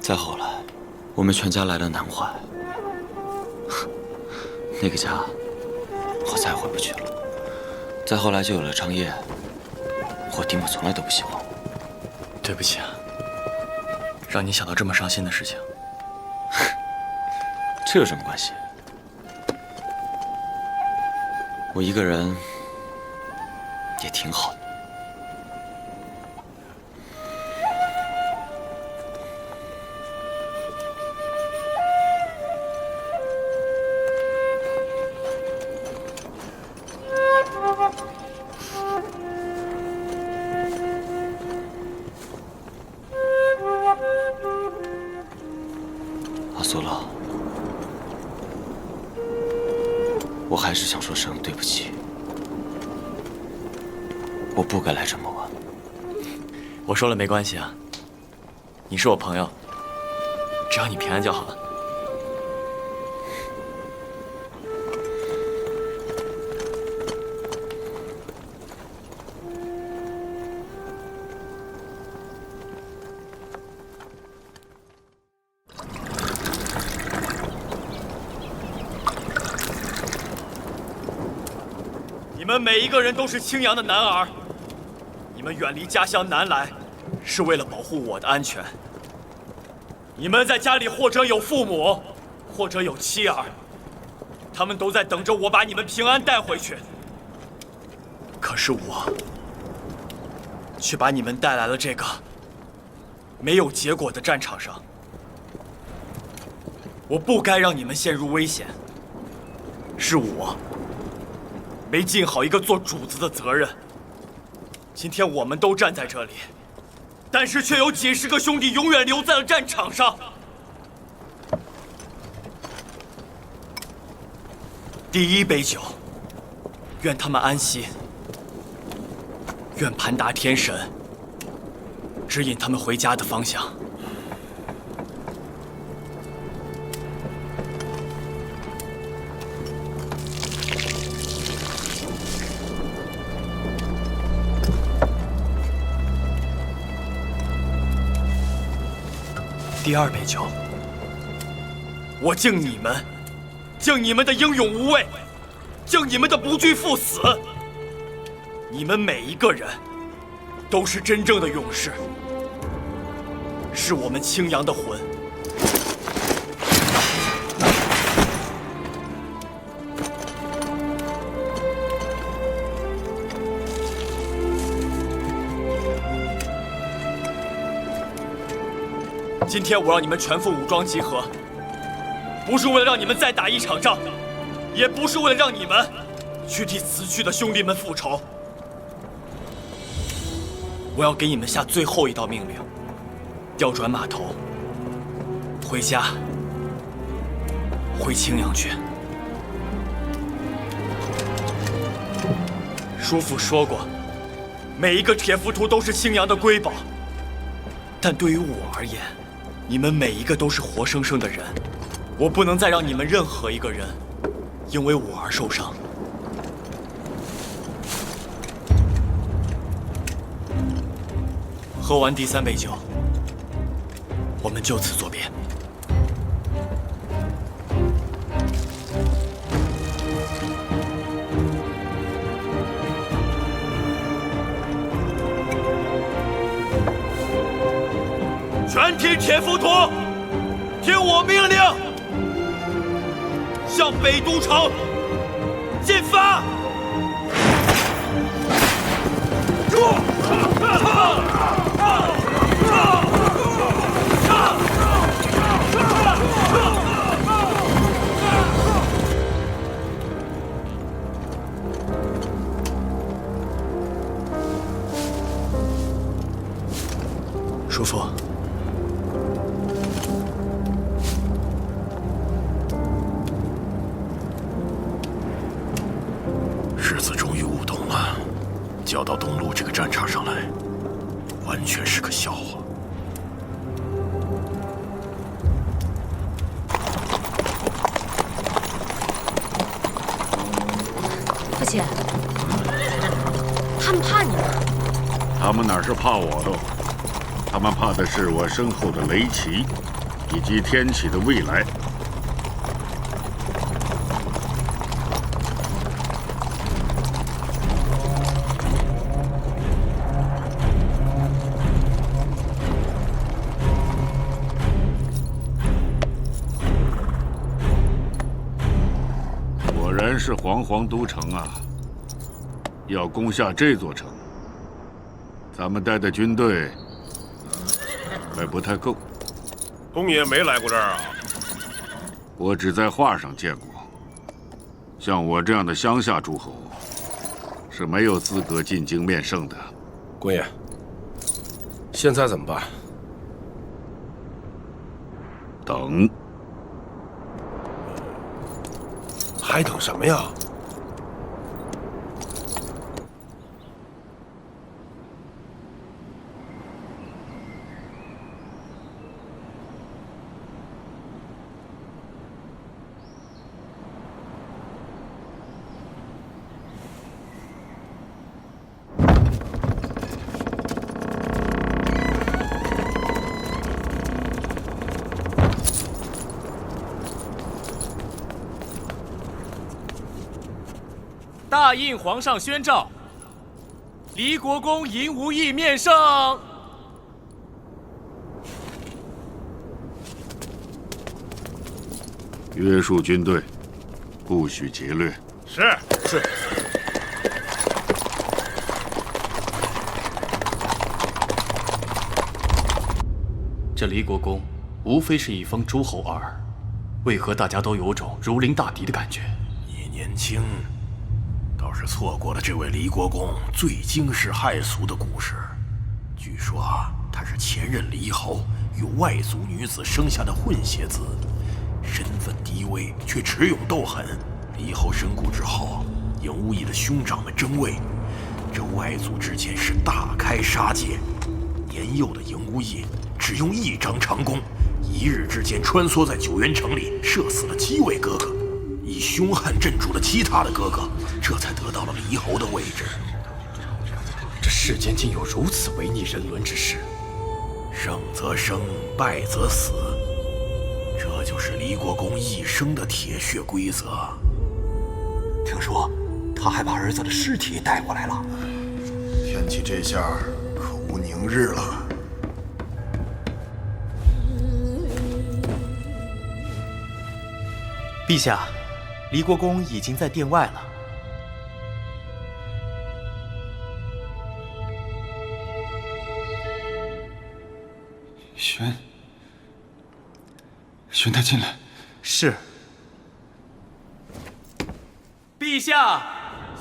再后来，我们全家来了南怀，那个家我再也回不去了。再后来就有了张掖，我弟母从来都不喜欢我。对不起啊，让你想到这么伤心的事情。这有什么关系？我一个人也挺好的。阿苏拉，我还是想说声对不起。我不该来这么晚。我说了没关系啊，你是我朋友，只要你平安就好了。你们每一个人都是青阳的男儿，你们远离家乡南来，是为了保护我的安全。你们在家里或者有父母，或者有妻儿，他们都在等着我把你们平安带回去。可是我，却把你们带来了这个没有结果的战场上。我不该让你们陷入危险，是我没尽好一个做主子的责任。今天我们都站在这里，但是却有几十个兄弟永远留在了战场上。第一杯酒，愿他们安息；愿盘达天神指引他们回家的方向。第二杯酒，我敬你们，敬你们的英勇无畏，敬你们的不惧赴死。你们每一个人都是真正的勇士，是我们青阳的魂。今天我让你们全副武装集合，不是为了让你们再打一场仗，也不是为了让你们去替死去的兄弟们复仇。我要给你们下最后一道命令：调转马头，回家，回青阳去。叔父说过，每一个铁浮屠都是青阳的瑰宝，但对于我而言，你们每一个都是活生生的人，我不能再让你们任何一个人因为我而受伤。喝完第三杯酒，我们就此作别。全体铁浮屠，听我命令，向北都城进发！叔父，世子终于悟懂了，叫到东路这个战场上来，完全是个笑话。父亲，他们怕你吗？他们哪是怕我的？他们怕的是我身后的雷旗，以及天启的未来。果然是煌煌都城啊！要攻下这座城，咱们带的军队还不太够。公爷没来过这儿啊？我只在画上见过。像我这样的乡下诸侯，是没有资格进京面圣的。公爷，现在怎么办？等。还等什么呀？大印皇上宣诏：离国公尹无益面圣。约束军队，不许劫掠。是。这离国公无非是一方诸侯耳，为何大家都有种如临大敌的感觉？你年轻，倒是错过了这位离国公最惊世骇俗的故事。据说他是前任离侯与外族女子生下的混血子，身份低微却持勇斗狠。离侯身故之后，尹无益的兄长们争位，这外族之间是大开杀戒。年幼的尹无益只用一张长弓，一日之间穿梭在九原城里，射死了7位哥哥，以凶悍镇住了其他的哥哥，这才得到了离侯的位置。这世间竟有如此违逆人伦之事！胜则生，败则死，这就是离国公一生的铁血规则。听说他还把儿子的尸体带过来了。天启这下可无宁日了。陛下，离国公已经在殿外了。宣他进来。是。陛下，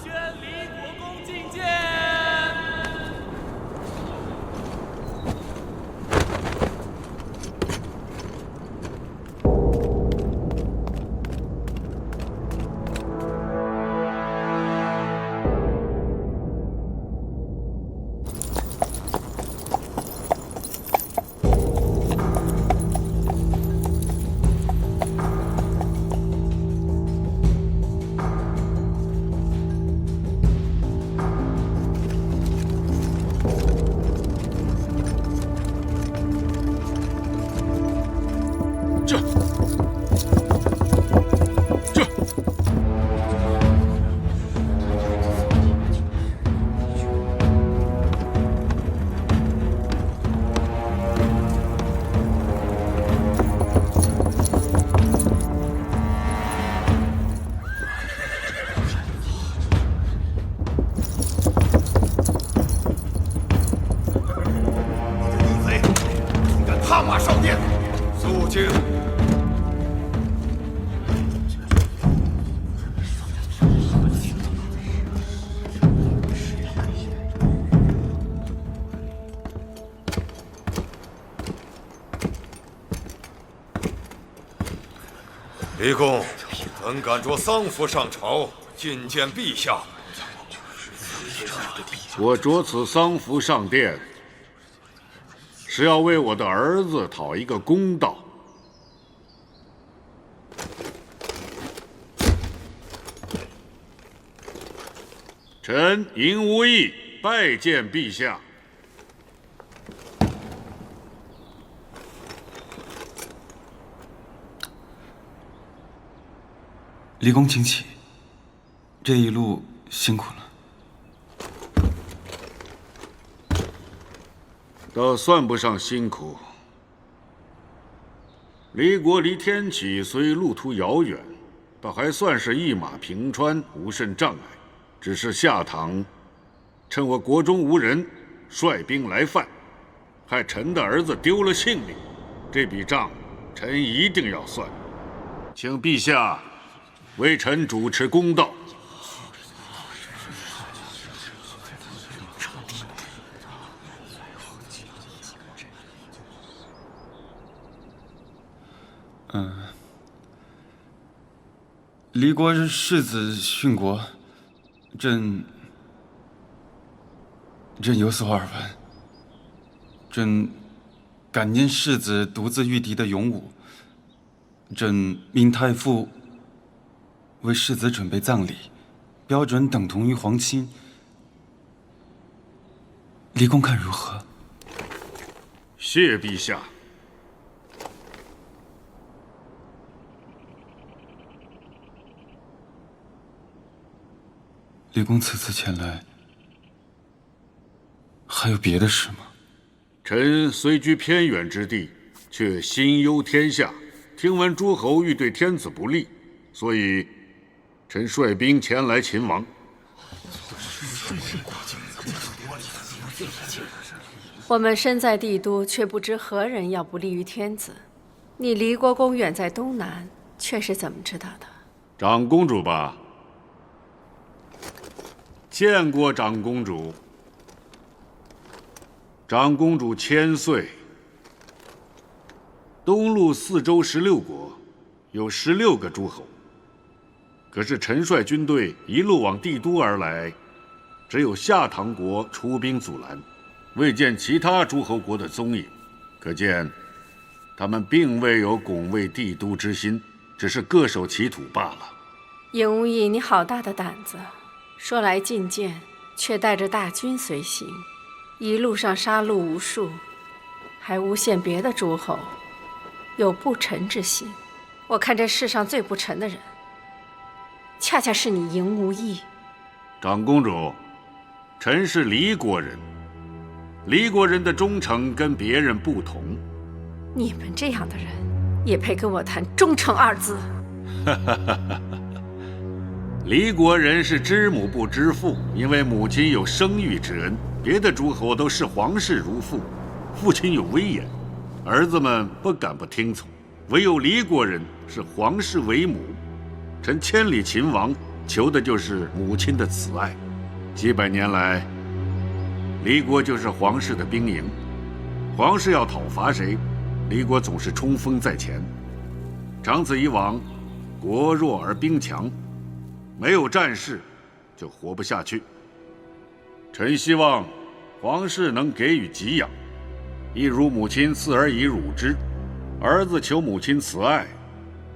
宣离国公觐见。李公怎敢着丧服上朝觐见陛下？我着此丧服上殿，是要为我的儿子讨一个公道。臣尹无益拜见陛下。李公请起，这一路辛苦了。倒算不上辛苦。离国离天启虽路途遥远，倒还算是一马平川，无甚障碍。只是夏唐趁我国中无人，率兵来犯，害臣的儿子丢了性命，这笔账臣一定要算，请陛下为臣主持公道。离国世子殉国，朕有所耳闻。朕感念世子独自御敌的勇武，朕命太傅为世子准备葬礼，标准等同于皇亲。离公看如何？谢陛下。离公此次前来，还有别的事吗？臣虽居偏远之地，却心忧天下。听闻诸侯欲对天子不利，所以臣率兵前来秦王。我们身在帝都，却不知何人要不利于天子。你离国公远在东南，却是怎么知道的？长公主吧。见过长公主。长公主千岁。东路4州16国，有16个诸侯。可是臣率军队一路往帝都而来，只有夏唐国出兵阻拦，未见其他诸侯国的踪影。可见，他们并未有拱卫帝都之心，只是各守其土罢了。尹无益，你好大的胆子！说来觐见，却带着大军随行，一路上杀戮无数，还诬陷别的诸侯有不臣之心。我看这世上最不臣的人，恰恰是你尹无益。长公主，臣是离国人，离国人的忠诚跟别人不同。你们这样的人，也配跟我谈忠诚2字？离国人是知母不知父，因为母亲有生育之恩。别的诸侯都视皇室如父，父亲有威严，儿子们不敢不听从。唯有离国人是皇室为母，臣千里秦王，求的就是母亲的慈爱。几百年来，离国就是皇室的兵营，皇室要讨伐谁，离国总是冲锋在前。长此以往，国弱而兵强，没有战事就活不下去。臣希望皇室能给予给养，一如母亲赐儿以乳之。儿子求母亲慈爱，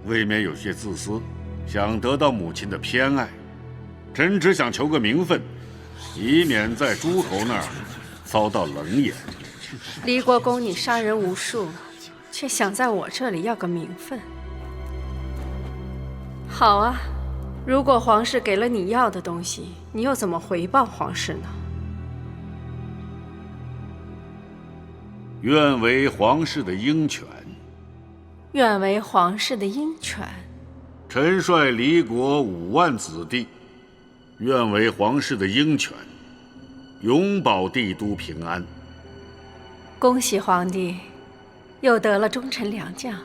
未免有些自私，想得到母亲的偏爱。臣只想求个名分，以免在诸侯那儿遭到冷眼。离国公，你杀人无数，却想在我这里要个名分。好啊，如果皇室给了你要的东西，你又怎么回报皇室呢？愿为皇室的鹰犬。愿为皇室的鹰犬。臣率离国5万子弟，愿为皇室的鹰犬，永保帝都平安。恭喜皇帝，又得了忠臣良将。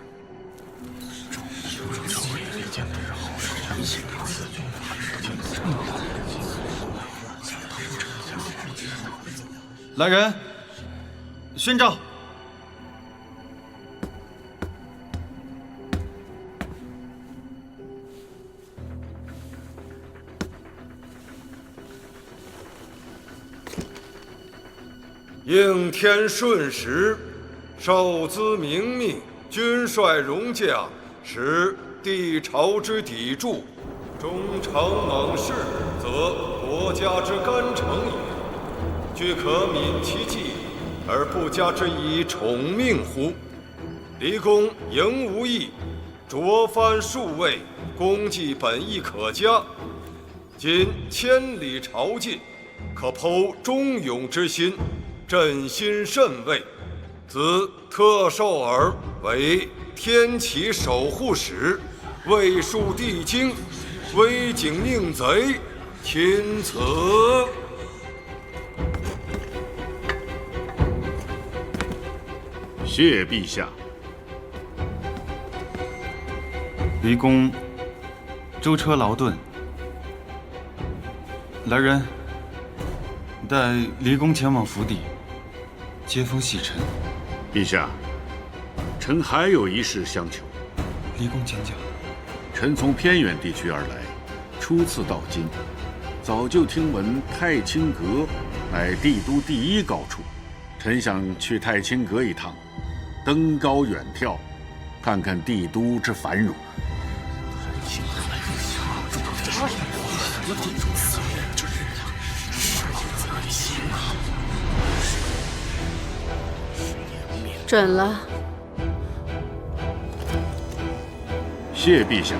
来人，宣召。应天顺时，受兹明命，君率戎将，使帝朝之砥柱，忠诚猛士，则国家之干城也。俱可悯其计，而不加之以宠命乎？离公赢无益，卓藩数位，功绩本亦可嘉。今千里朝觐，可剖忠勇之心，朕心甚慰。子特授尔为天齐守护使，卫戍帝京，威警宁贼，钦此。谢陛下。离公舟车劳顿，来人，带离公前往府邸接风洗尘。陛下，臣还有一事相求。离公请讲。臣从偏远地区而来，初次到京，早就听闻太清阁乃帝都第一高处，臣想去太清阁一趟，登高远眺，看看帝都之繁荣。准了。谢陛下。